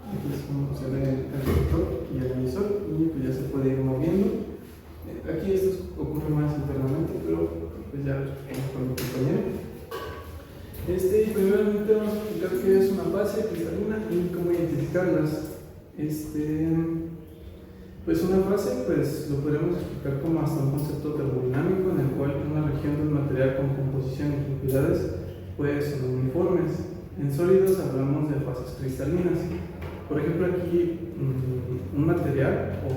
Aquí es como se ve el detector y el emisor, y pues ya se puede ir moviendo. Aquí esto ocurre más internamente, pero pues ya con mi compañero. Primeramente vamos a explicar qué es una fase cristalina y cómo identificarlas. Pues una fase pues lo podemos explicar como hasta un concepto termodinámico en el cual una región del material con composición y propiedades puede ser uniformes. En sólidos hablamos de fases cristalinas. Por ejemplo, aquí un material o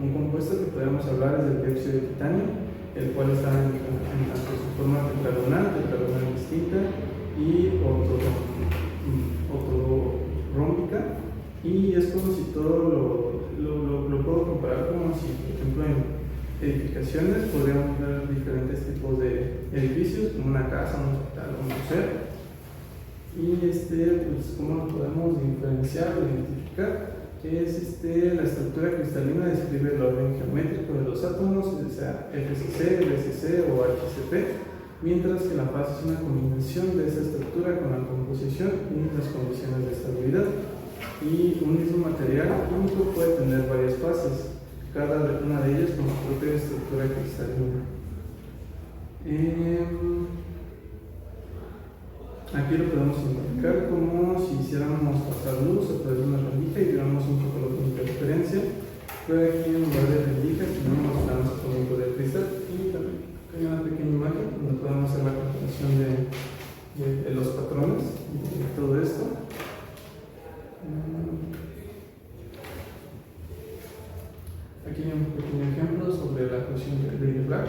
un compuesto que podemos hablar es del dióxido de titanio, el cual está en tanto su forma tetragonal distinta y ortorrómbica, y es como si todo lo puedo comparar como si, por ejemplo, en edificaciones podríamos ver diferentes tipos de edificios, como una casa, un hospital, un museo. Y pues cómo lo podemos diferenciar o identificar, que es la estructura cristalina describe el orden geométrico de los átomos, sea FCC, LCC o HCP, mientras que la fase es una combinación de esa estructura con la composición y las condiciones de estabilidad. Y un mismo material químico puede tener varias fases, cada una de ellas con su propia estructura cristalina. Aquí lo podemos identificar como si hiciéramos pasar luz a través de una rendija y viéramos un poco lo de interferencia. Pero aquí en lugar de rendija tenemos planos atómicos de cristal, y también hay una pequeña imagen donde podemos hacer la comparación de los patrones y todo esto. Aquí hay un pequeño ejemplo sobre la ecuación de Rayleigh-Black.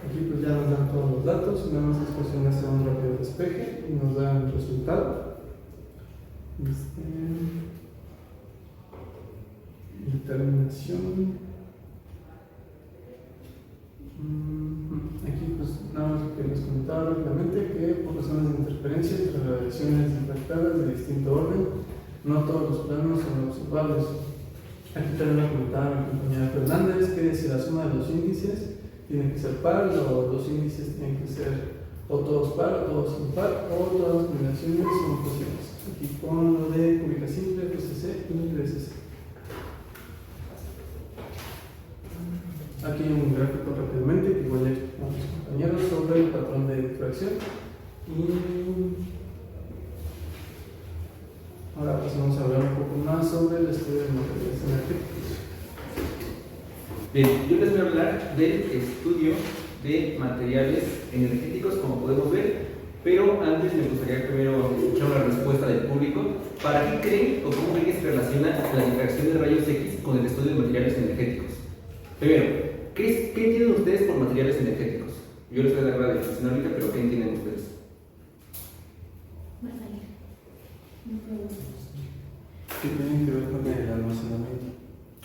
Aquí pues ya nos dan todos los datos, nada más es cuestión de hacer un rápido despeje y nos dan el resultado. Y terminación. Aquí pues nada más que les comentaba rápidamente que por razones de interferencia entre radiaciones difractadas de distinto orden, no todos los planos son observables. Aquí también lo comentaba mi compañera Fernández que si la suma de los índices tiene que ser par, o los índices tienen que ser o todos par, o todos impar, o todas las combinaciones son posibles. Aquí con lo de cúbica simple, FCC y DCC. Aquí hay un gráfico rápidamente que igual ya explicamos a mis compañeros sobre el patrón de difracción. Y ahora pasamos a hablar un poco más sobre el estudio de materiales energéticos. Bien, yo les voy a hablar del estudio de materiales energéticos, como podemos ver, pero antes me gustaría primero escuchar una respuesta del público. ¿Para qué creen o cómo creen que se relaciona la difracción de rayos X con el estudio de materiales energéticos? Primero, ¿qué entienden ustedes por materiales energéticos? Yo les voy a dar la definición ahorita, pero ¿qué entienden ustedes? Va a salir. Que tienen que ver con el almacenamiento.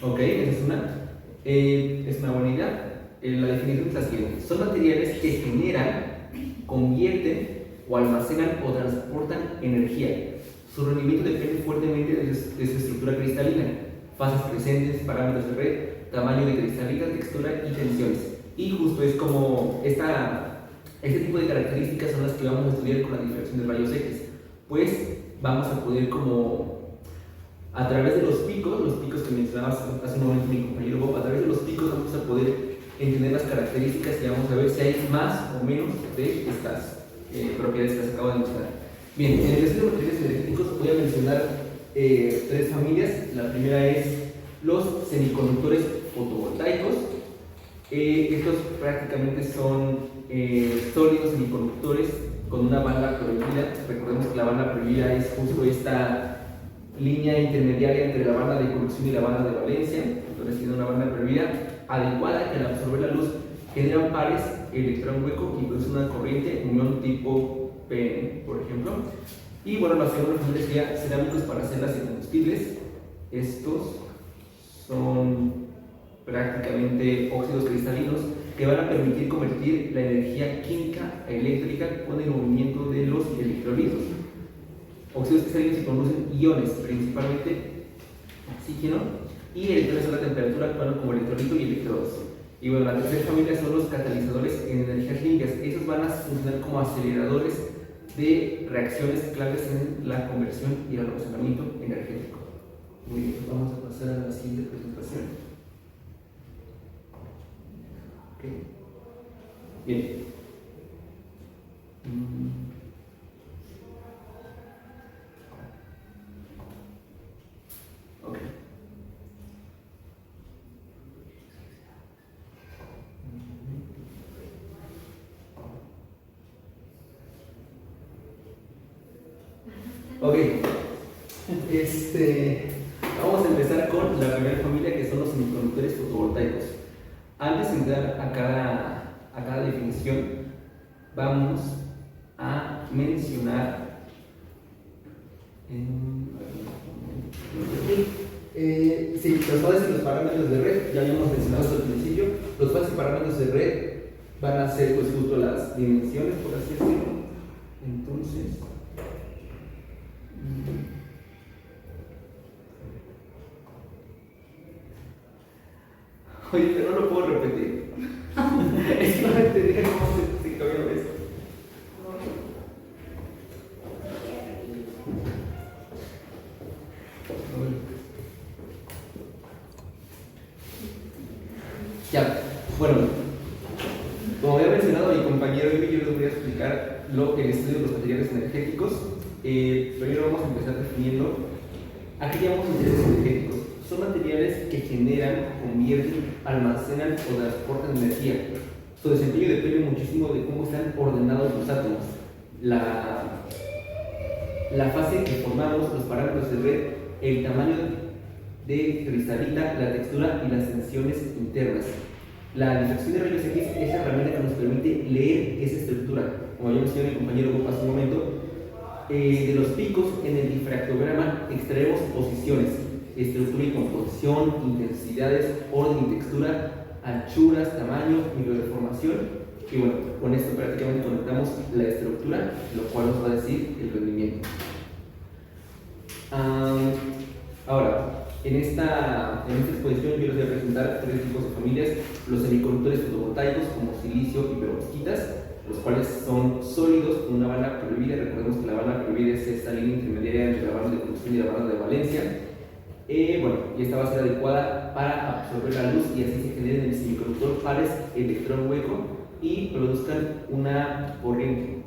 Ok, esa es una buena idea. La definición es la siguiente: son materiales que generan, convierten o almacenan o transportan energía. Su rendimiento depende fuertemente de su estructura cristalina, fases presentes, parámetros de red, tamaño de cristalina, textura y tensiones. Y justo es como este tipo de características son las que vamos a estudiar con la difracción de rayos X. Pues vamos a poder como a través de los picos que mencionabas hace un momento mi compañero Bob, a través de los picos vamos a poder entender las características y vamos a ver si hay más o menos de estas propiedades que les acabo de mencionar. Bien, en el estudio de materiales energéticos voy a mencionar tres familias. La primera es los semiconductores fotovoltaicos. Estos prácticamente son sólidos semiconductores con una banda prohibida. Recordemos que la banda prohibida es justo esta línea intermediaria entre la banda de conducción y la banda de valencia. Entonces tiene una banda prohibida adecuada que al absorber la luz generan pares electrón hueco y produce una corriente unión tipo PN, por ejemplo. Y bueno, la segunda familia sería cerámicos para celdas de combustibles. Estos son prácticamente óxidos cristalinos que van a permitir convertir la energía química a eléctrica con el movimiento de los electrolitos. Óxidos cristalinos se producen iones, principalmente oxígeno, y electrones a la temperatura actuando como electrolito y electrodos. Y bueno, la tercera familia son los catalizadores en energías limpias. Esos van a funcionar como aceleradores de reacciones claves en la conversión y el almacenamiento energético. Muy bien, vamos a pasar a la siguiente presentación. Okay. Bien. Ok, Ok, vamos a empezar con la primera familia, que son los semiconductores fotovoltaicos. Antes de entrar a cada definición, vamos a mencionar sí, los fases y los parámetros de red. Ya habíamos mencionado esto al principio. Los fases y parámetros de red van a ser pues justo las dimensiones, por así decirlo. Entonces, oye, pero no lo puedo repetir. Es que no entendí cómo se cambió esto. Ya, bueno, como había mencionado mi compañero, yo les voy a explicar el estudio de los materiales energéticos. Primero vamos a empezar definiendo a qué llamamos materiales energéticos. Son materiales que generan, convierten, almacenan o transportan energía. Su desempeño depende muchísimo de cómo están ordenados los átomos, la fase que formamos, los parámetros de red, el tamaño de cristalita, la textura y las tensiones internas. La difracción de rayos X es la herramienta que nos permite leer esa estructura. Como ya mencionó mi compañero Bob hace un momento, de los picos en el difractograma extraemos posiciones, estructura y composición, intensidades, orden y textura, anchuras, tamaño, microdeformación. Y bueno, con esto prácticamente conectamos la estructura, lo cual nos va a decir el rendimiento. Ahora, en esta exposición yo les voy a presentar tres tipos de familias: los semiconductores fotovoltaicos como silicio y perovskitas, los cuales son sólidos con una banda prohibida. Recordemos que la banda prohibida es esta línea intermediaria entre la banda de conducción y la banda de valencia. Y esta va a ser adecuada para absorber la luz y así se generen en el semiconductor pares electrón hueco y produzcan una corriente.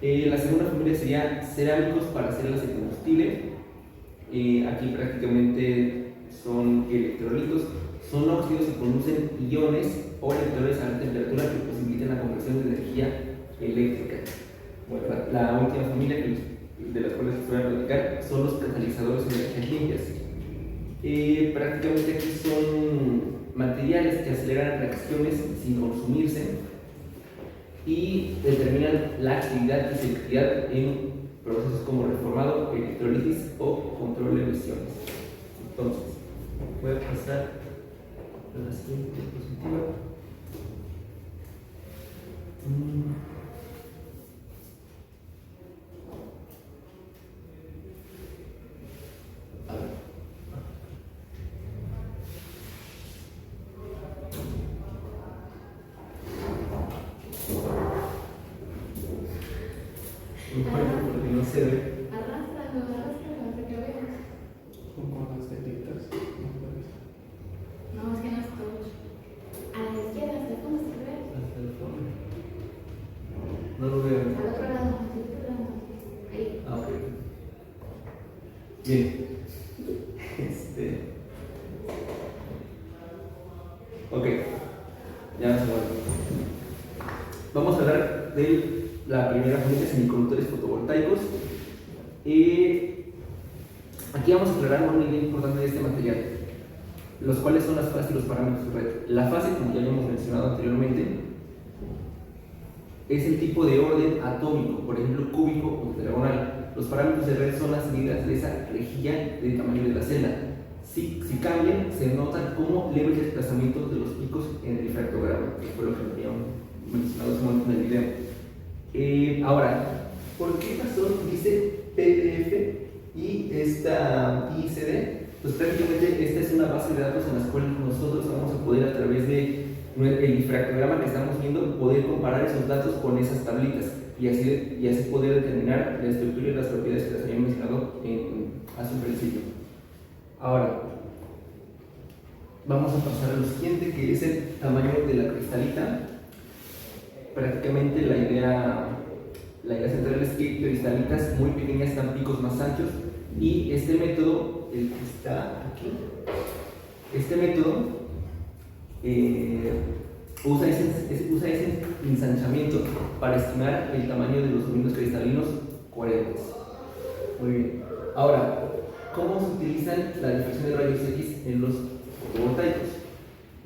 La segunda familia sería cerámicos para células de combustible. Aquí prácticamente son electrolitos, son óxidos que producen iones o electrones a alta temperatura que posibilitan la conversión de energía eléctrica. Bueno, la última familia de las cuales les voy a platicar son los catalizadores de energías limpias. Prácticamente aquí son materiales que aceleran reacciones sin consumirse y determinan la actividad y selectividad en procesos como reformado, electrolisis o control de emisiones. Entonces, voy a pasar a la siguiente diapositiva. A ver. Porque no se ve. Arrástralo hasta que veas. Con las teclitas. No, es que no es todo. A la izquierda, hasta el fondo se ve. Hasta el fondo. No lo veo. Al otro lado, ahí. Ah, ok. Bien. Ok. Ya se va. Vamos a hablar de la primera familia, semiconductores fotovoltaicos. Aquí vamos a aclarar una idea importante de este material, los cuales son las fases y los parámetros de red. La fase, como ya habíamos mencionado anteriormente, es el tipo de orden atómico, por ejemplo cúbico o tetragonal. Los parámetros de red son las medidas de esa rejilla del tamaño de la celda. Si cambian, se notan como leves desplazamientos de los picos en el difractograma, que fue lo que habíamos mencionado hace un momento en el video. Ahora, ¿por qué razón dice PDF y esta ICD? Pues prácticamente esta es una base de datos en la cual nosotros vamos a poder, a través de el difractograma que estamos viendo, poder comparar esos datos con esas tablitas y así poder determinar la estructura y las propiedades que les había mencionado hace un principio. Ahora, vamos a pasar a lo siguiente, que es el tamaño de la cristalita. Prácticamente la idea central es que cristalitas muy pequeñas dan picos más anchos, y este método, el que está aquí, este método usa ese ensanchamiento para estimar el tamaño de los dominios cristalinos coherentes. Muy bien. Ahora, ¿cómo se utilizan la difracción de rayos X en los fotovoltaicos?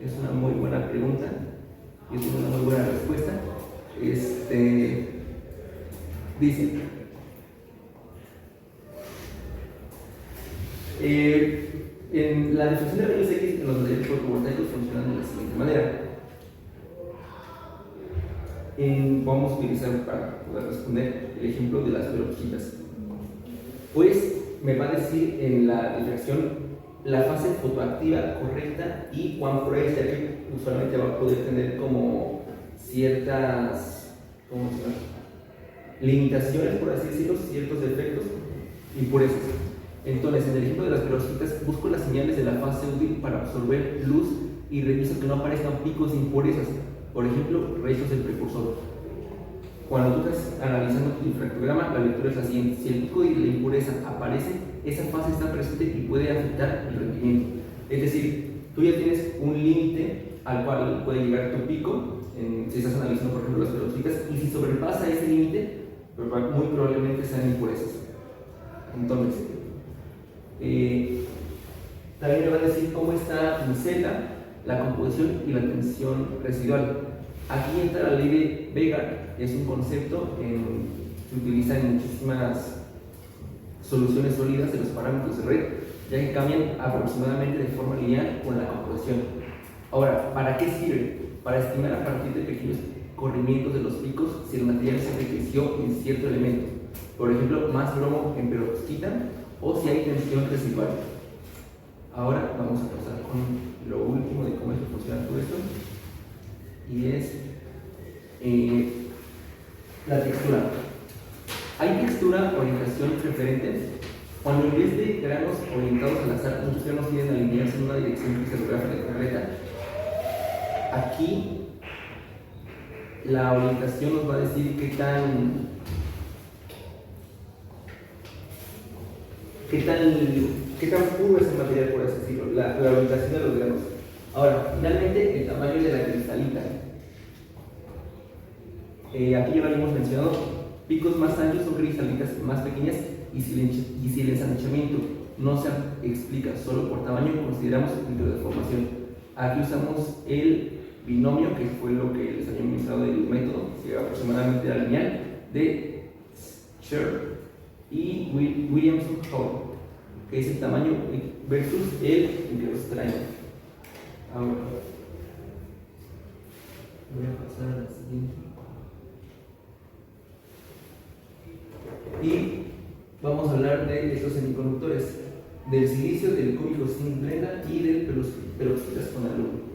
Es una muy buena pregunta. Yo tengo una muy buena respuesta. Dice, en la difracción de rayos X en los materiales fotovoltaicos funcionan de la siguiente manera. Vamos a utilizar para poder responder el ejemplo de las perovskitas. Pues me va a decir en la difracción la fase fotoactiva correcta y cuán prueba, ya que usualmente va a poder tener como ciertas limitaciones, por así decirlo, ciertos defectos, impurezas. Entonces, en el ejemplo de las perovskitas, busco las señales de la fase útil para absorber luz y reviso que no aparezcan picos de impurezas, por ejemplo, restos del precursor. Cuando tú estás analizando tu difractograma, la lectura es la siguiente: si el pico de la impureza aparece, esa fase está presente y puede afectar el rendimiento. Es decir, tú ya tienes un límite al cual puede llegar tu pico, si estás analizando, por ejemplo, las perovskitas, y si sobrepasa ese límite, muy probablemente sean impurezas. Entonces, también me va a decir cómo está mi celda, la composición y la tensión residual. Aquí entra la ley de Vega, es un concepto que se utiliza en muchísimas soluciones sólidas de los parámetros de red, ya que cambian aproximadamente de forma lineal con la composición. Ahora, ¿para qué sirve? Para estimar a partir de pequeños corrimientos de los picos si el material se enriqueció en cierto elemento, por ejemplo, más bromo en perovskita, o si hay tensión residual. Ahora vamos a pasar con lo último de cómo es que funciona todo esto, y es la textura. Hay textura, orientación preferente. Cuando en vez de granos orientados al azar, muchos granos quieren alinearse en una dirección cristalográfica concreta. Aquí la orientación nos va a decir qué tan puro es el material, por así decirlo, la orientación de los granos. Ahora, finalmente, el tamaño de la cristalita. Aquí ya lo habíamos mencionado, picos más anchos son cristalitas más pequeñas, y si el ensanchamiento no se explica solo por tamaño, consideramos el punto de formación. Aquí usamos el binomio, que fue lo que les había mencionado del método, que aproximadamente era lineal, de Scherr y Williamson-Hall, que es el tamaño versus el interstraño. Ahora voy a pasar a la siguiente. Y vamos a hablar de estos semiconductores, del silicio, del cúbico zinc blenda y del perovskitas con aluminio.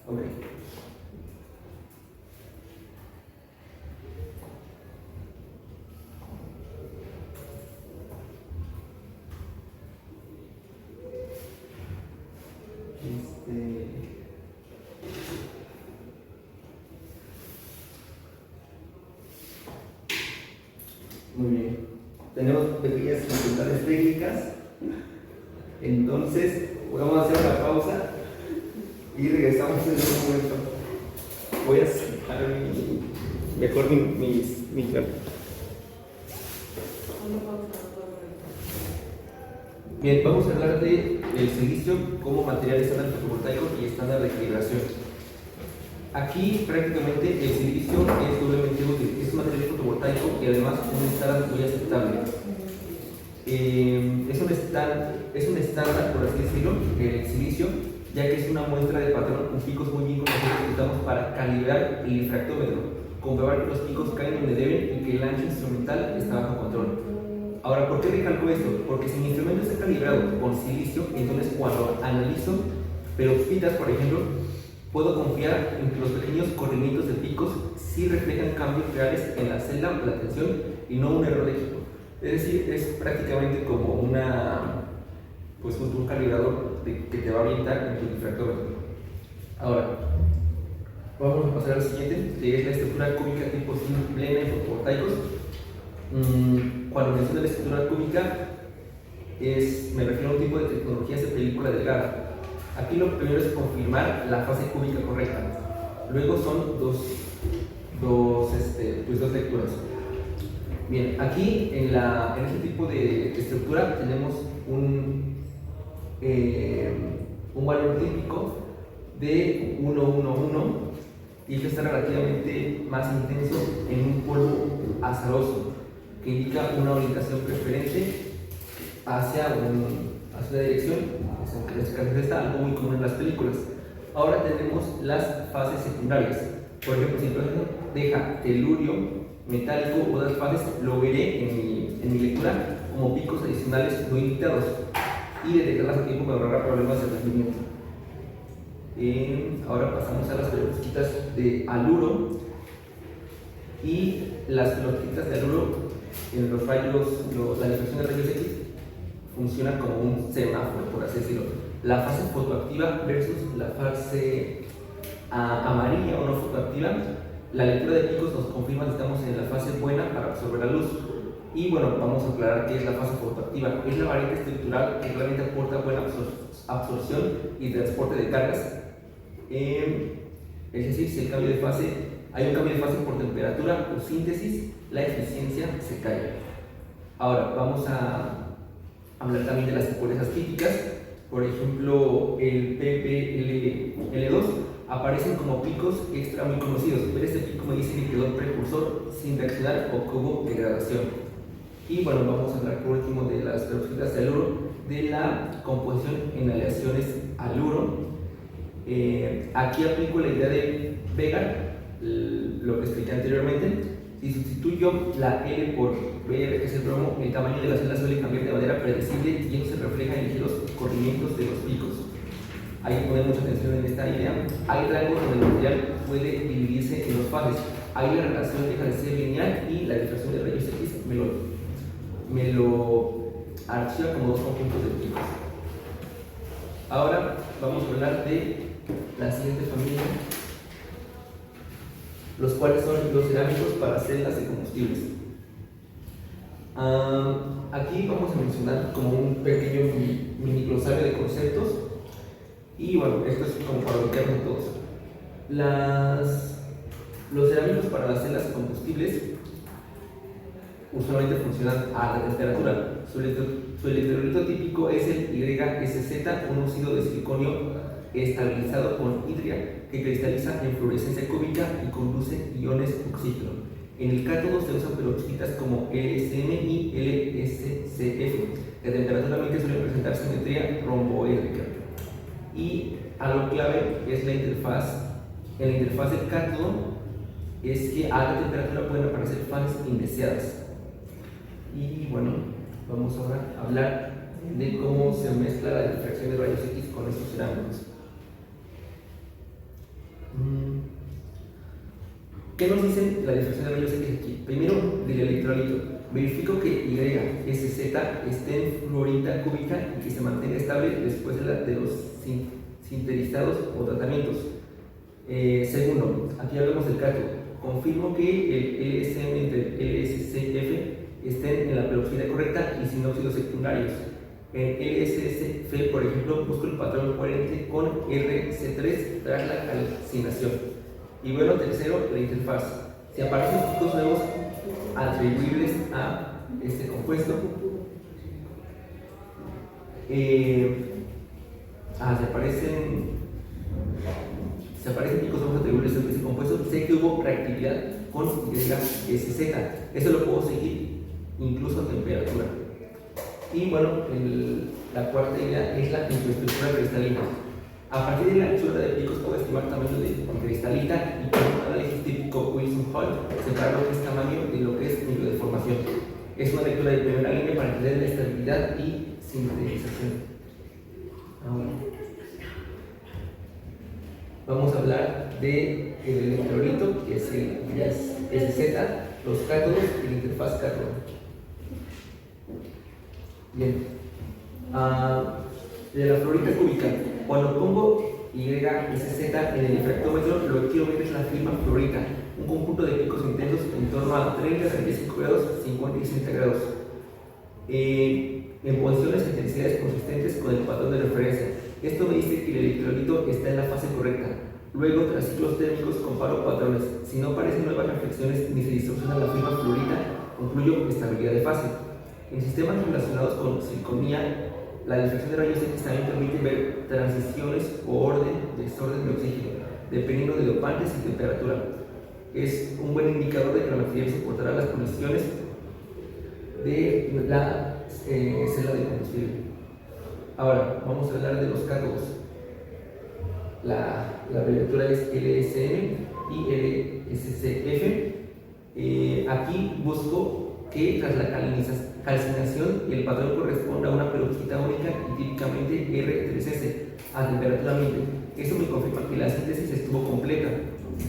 Okay. Muy bien. Tenemos pequeñas dificultades técnicas. Entonces, vamos a hacer una pausa y regresamos en un momento. Voy a sacar mejor mi Bien, vamos a hablar del silicio como material estándar fotovoltaico y estándar de calibración. Aquí prácticamente el silicio es doblemente útil, es un material fotovoltaico y además un estándar muy aceptable. Es un estándar, por así decirlo, el silicio, ya que es una muestra de patrón con picos muy bien conocidos que utilizamos para calibrar el difractómetro, comprobar que los picos caen donde deben y que el ancho instrumental está bajo control. Ahora, ¿por qué recalco esto? Porque si mi instrumento está calibrado con silicio, entonces cuando analizo perovskitas, por ejemplo, puedo confiar en que los pequeños corrimientos de picos sí reflejan cambios reales en la celda o la tensión y no un error de equipo. Es decir, es prácticamente como un calibrador que te va a orientar en tu difractómetro. Ahora, vamos a pasar al siguiente, que es la estructura cúbica tipo zinc blenda en fotovoltaicos. Cuando menciono la estructura cúbica, me refiero a un tipo de tecnologías de película delgada. Aquí lo primero es confirmar la fase cúbica correcta. Luego son dos lecturas. Bien, aquí en este tipo de estructura tenemos un valor típico de 111 y que está relativamente más intenso en un polvo azaroso que indica una orientación preferente hacia una dirección, en este caso está algo muy común en las películas. Ahora tenemos las fases secundarias. Por ejemplo, si el proceso deja telurio metálico o otras fases, lo veré en mi lectura como picos adicionales no invitados, y detectarlas a tiempo me ahorrará problemas de rendimiento. Ahora pasamos a las perovskitas de haluro, y las perovskitas de haluro en los rayos, la difracción de rayos X funciona como un semáforo, por así decirlo. La fase fotoactiva versus la fase amarilla o no fotoactiva. La lectura de picos nos confirma que estamos en la fase buena para absorber la luz. Y bueno, vamos a aclarar qué es la fase fotoactiva. Es la variante estructural que realmente aporta buena absorción y transporte de cargas. Es decir, si hay un cambio de fase por temperatura o síntesis, la eficiencia se cae. Ahora vamos a hablar también de las impurezas típicas. Por ejemplo, el PPL2 aparecen como picos extra muy conocidos, pero este pico me dice que quedó precursor sin reaccionar o que hubo degradación. Y bueno, vamos a hablar por último de las perovskitas de haluro, de la composición en aleaciones haluro. Aquí aplico la idea de Vegar, lo que expliqué anteriormente. Si sustituyo la L por BR, que es el bromo, el tamaño de la celda suele cambiar de manera predecible y eso se refleja en ligeros corrimientos de los picos. Hay que poner mucha atención en esta idea. Hay rangos donde el material puede dividirse en dos fases. Ahí la relación deja de ser lineal y la difracción de rayos X me lo archiva como dos conjuntos de picos. Ahora vamos a hablar de la siguiente familia, los cuales son los cerámicos para celdas de combustibles. Aquí vamos a mencionar como un pequeño mini glosario de conceptos, y bueno, esto es como para ubicarnos todos. Los cerámicos para las celdas de combustibles usualmente funcionan a alta temperatura. Su electrolito típico es el YSZ, un óxido de siliconio estabilizado con hidria que cristaliza en fluorescencia cúbica y conduce iones oxígeno. En el cátodo se usan perovskitas como LSM y LSCF. La temperatura ambiente suele presentar simetría romboédrica. Y algo clave es la interfaz. En la interfaz del cátodo es que a alta temperatura pueden aparecer fases indeseadas. Y bueno, vamos ahora a hablar de cómo se mezcla la difracción de rayos X con estos cerámicos. ¿Qué nos dicen la difracción de rayos X aquí? Primero, del electrolito. Verifico que YSZ esté en fluorita cúbica y que se mantenga estable después de los sinterizados o tratamientos. Segundo, aquí hablamos del cátodo. Confirmo que el LSM entre LSCF estén en la perovskita correcta y sin óxidos secundarios. En LSCF, por ejemplo, busco el patrón coherente con RC3 tras la calcinación. Y bueno, tercero, la interfaz. Si aparecen picos nuevos atribuibles a este compuesto, si aparecen picos nuevos atribuibles a este compuesto, sé que hubo reactividad con YSZ. Eso lo puedo seguir incluso a temperatura. Y bueno, la cuarta idea es la microestructura cristalina. A partir de la anchura de picos puedo estimar tamaño de cristalita y con un análisis típico Wilson-Hall separar lo que es tamaño de lo que es microdeformación. Es una lectura de primera línea para entender la estabilidad y sintetización. Ahora vamos a hablar del electrolito, que es el SZ, los cátodos y la interfaz cátodo. Bien, de la fluorita cúbica, cuando pongo YSZ en el difractómetro, lo que quiero ver es la firma fluorita, un conjunto de picos intensos en torno a 30, 35 grados, 50 y 60 grados. en posiciones e intensidades consistentes con el patrón de referencia. Esto me dice que el electrolito está en la fase correcta. Luego, tras ciclos térmicos, comparo patrones. Si no aparecen nuevas reflexiones ni se distorsiona la firma fluorita, concluyo estabilidad de fase. En sistemas relacionados con circonía, la difracción de rayos X también permite ver transiciones o orden, desorden de oxígeno, dependiendo de dopantes y temperatura. Es un buen indicador de que el material soportará las condiciones de la celda de combustible. Ahora, vamos a hablar de los cátodos. La abreviatura es LSM y LSCF. Aquí busco que tras la calcinación el patrón corresponda a una peroxita única y típicamente R3S a temperatura ambiente. Eso me confirma que la síntesis estuvo completa.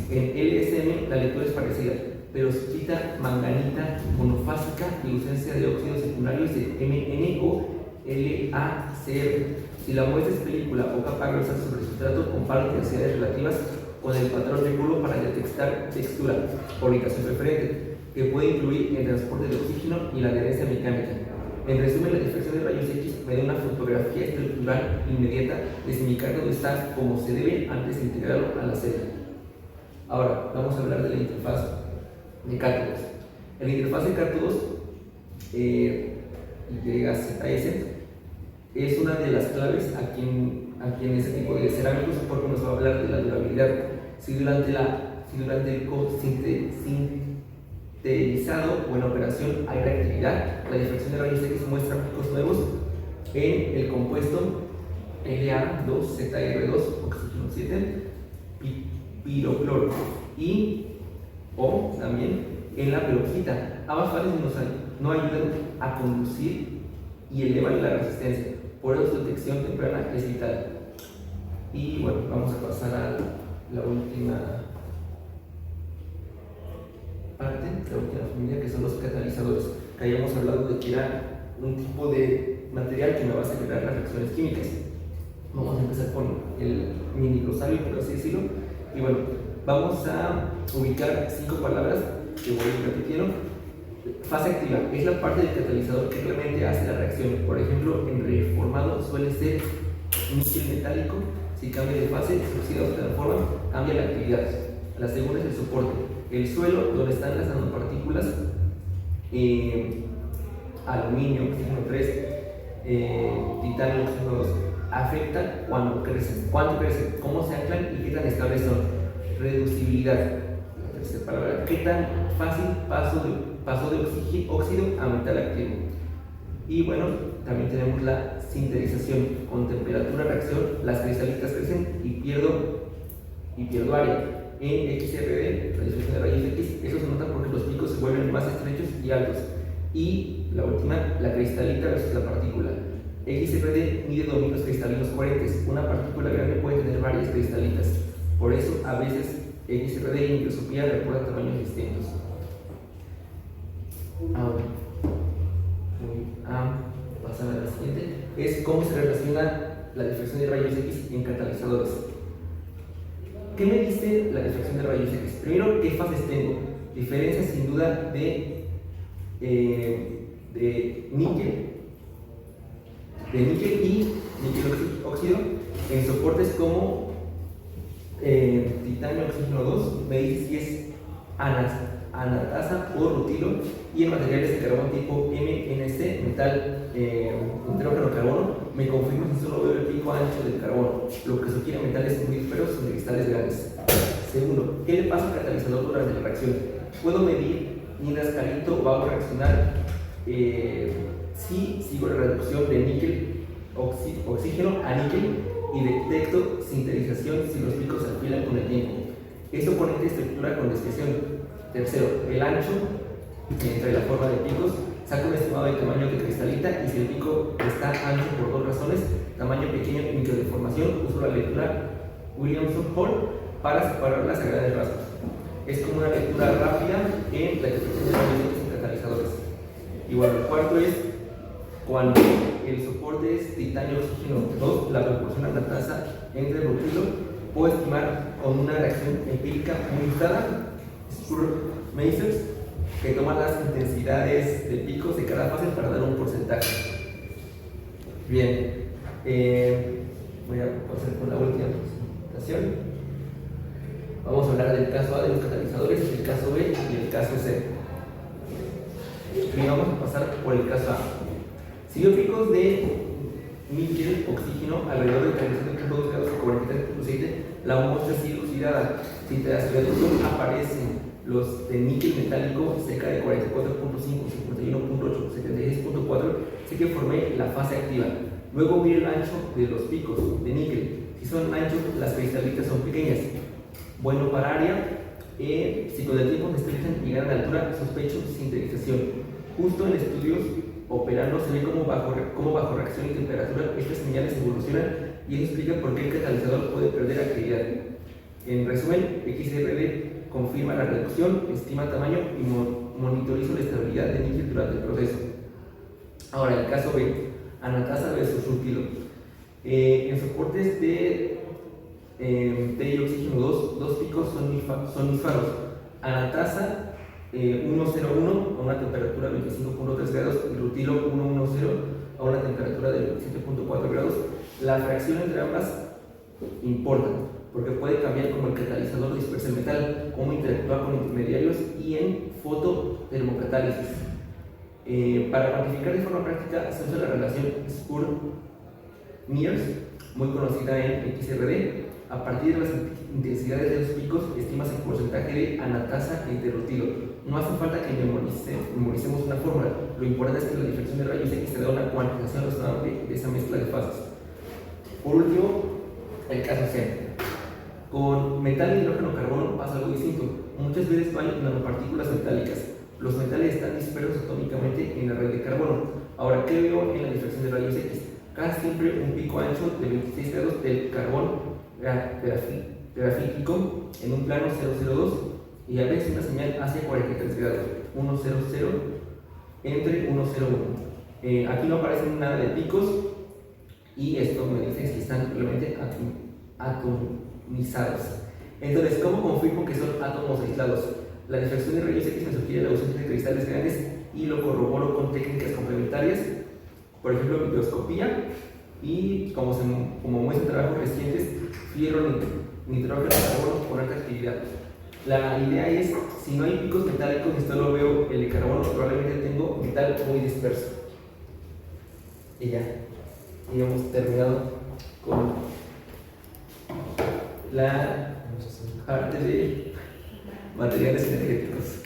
En LSM la lectura es parecida, peroxita, manganita, monofásica y ausencia de óxidos secundarios de MN o LACR. Si la muestra es película o capa gruesa sobre sustrato, comparo intensidades relativas con el patrón regulo para detectar textura o ubicación preferente, que puede incluir el transporte de oxígeno y la adherencia mecánica. En resumen, la difracción de rayos X me da una fotografía estructural inmediata de si mi cátodo está como se debe antes de integrarlo a la celda. Ahora, vamos a hablar de la interfaz de cátodos. En la interfaz de cátodos, YZS, es una de las claves aquí en este tipo de cerámicos porque nos va a hablar de la durabilidad. Si durante el sintetizado o en operación hay reactividad, la difracción de rayos X muestra picos nuevos en el compuesto La2ZR2 oxígeno 7 pirocloro y o también en la peroxita. Ambas fases no ayudan a conducir y elevan la resistencia, por eso su detección temprana es vital. Y bueno, vamos a pasar a la última parte, la última familia, que son los catalizadores, que habíamos hablado de que era un tipo de material que me va a acelerar las reacciones químicas. Vamos a empezar con el mini glosario, por así decirlo, y bueno, vamos a ubicar 5 palabras que voy a ir repitiendo. Fase activa es la parte del catalizador que realmente hace la reacción. Por ejemplo, en reformado suele ser níquel metálico. Si cambia de fase, se oxida o se transforma, cambia la actividad. La segunda es el soporte. El suelo, donde están las nanopartículas, aluminio, oxígeno 3, titanio, oxígeno 2, afecta cuando crecen. ¿Cuánto crecen? ¿Cómo se anclan y qué tan estables son? Reducibilidad. La tercera palabra, ¿qué tan fácil paso de óxido a metal activo? Y bueno, también tenemos la sintetización. Con temperatura reacción, las cristalitas crecen y pierdo área. En XRD, la difracción de rayos X, eso se nota porque los picos se vuelven más estrechos y altos. Y la última, la cristalita versus la partícula. XRD mide dominios cristalinos coherentes. Una partícula grande puede tener varias cristalitas. Por eso, a veces, XRD y microscopía reportan tamaños distintos. Ahora, pasar a la siguiente, es cómo se relaciona la difracción de rayos X en catalizadores. ¿Qué me dice la difracción de rayos X? Primero, ¿qué fases tengo? Diferencia sin duda de níquel y níquel óxido en soportes como titanio oxígeno 2, me dice si es anatasa o rutilo, y en materiales de carbono tipo MNC, metal nitrógeno carbono, me confirma si solo veo el pico ancho del carbono, lo que sugiere metales muy ásperos de cristales grandes. Segundo, ¿qué le pasa al catalizador durante la reacción? Puedo medir mientras caliento o hago reaccionar si sigo la reducción de níquel oxígeno a níquel y detecto sintetización si los picos se afilan con el tiempo. Esto conecta estructura con discreción. Tercero, el ancho entre la forma de picos. Saco un estimado del tamaño de cristalita y si el pico está ancho por dos razones, tamaño pequeño y microdeformación, uso la lectura Williamson-Hall para separarlas a grandes rasgos. Es como una lectura rápida en la detección de rayos en catalizadores. Y bueno, el cuarto es cuando el soporte es titanio oxígeno 2, la proporción a la tasa entre el rutilo, puedo estimar con una reacción empírica muy usada, Spur-Masers, que toma las intensidades de picos de cada fase para dar un porcentaje. Bien, voy a pasar con la última presentación. Vamos a hablar del caso A de los catalizadores, el caso B y el caso C. Y vamos a pasar por el caso A. Si veo picos de níquel, oxígeno, alrededor de 37.2 grados y 43.7, la muestra es dilucidada. Si tras la reducción aparecen los de níquel metálico cerca de 44.5, 51.8, 76.4, sé que formé la fase activa. Luego vi el ancho de los picos de níquel. Si son anchos, las cristalitas son pequeñas. Bueno para área, si con el tiempo se estrechan y llegan a la altura, sospecho sintetización. Justo en estudios operando se ve cómo bajo reacción y temperatura estas señales evolucionan y eso explica por qué el catalizador puede perder actividad. En resumen, XRD confirma la reducción, estima tamaño y monitorizo la estabilidad de níquel durante el proceso. Ahora, el caso B, anatasa versus rutilo. En soportes de T y oxígeno 2 picos son misfaros. Anatasa 101 a una temperatura de 25.3 grados y rutilo 110 a una temperatura de 27.4 grados. La fracción entre ambas importa, porque puede cambiar como el catalizador dispersa el metal, cómo interactúa con intermediarios y en fototermocatálisis. Para cuantificar de forma práctica se usa la relación Spur-Mears, muy conocida en XRD. A partir de las intensidades de los picos, estimas el porcentaje de anatasa entre rutilo. No hace falta que memoricemos una fórmula, lo importante es que la difracción de rayos X te da una cuantización razonable de esa mezcla de fases. Por último, el caso C. Con metal, hidrógeno, carbono pasa algo distinto. Muchas veces no hay nanopartículas metálicas. Los metales están dispersos atómicamente en la red de carbono. Ahora, ¿qué veo en la difracción de rayos X? Casi siempre un pico ancho de 26 grados del carbón grafítico en un plano 002 y a veces una señal hacia 43 grados, 100 entre 101. Aquí no aparecen nada de picos y esto me dice si están realmente atomizados. Entonces, ¿cómo confirmo que son átomos aislados? La difracción de rayos X me sugiere la ausencia de cristales grandes y lo corroboro con técnicas complementarias, por ejemplo, microscopía y, como muestran trabajos recientes, fierro, nitrógeno, carbono con alta actividad. La idea es, si no hay picos metálicos y solo veo el de carbono, probablemente tengo metal muy disperso. Y ya, y hemos terminado con la parte de materiales energéticos.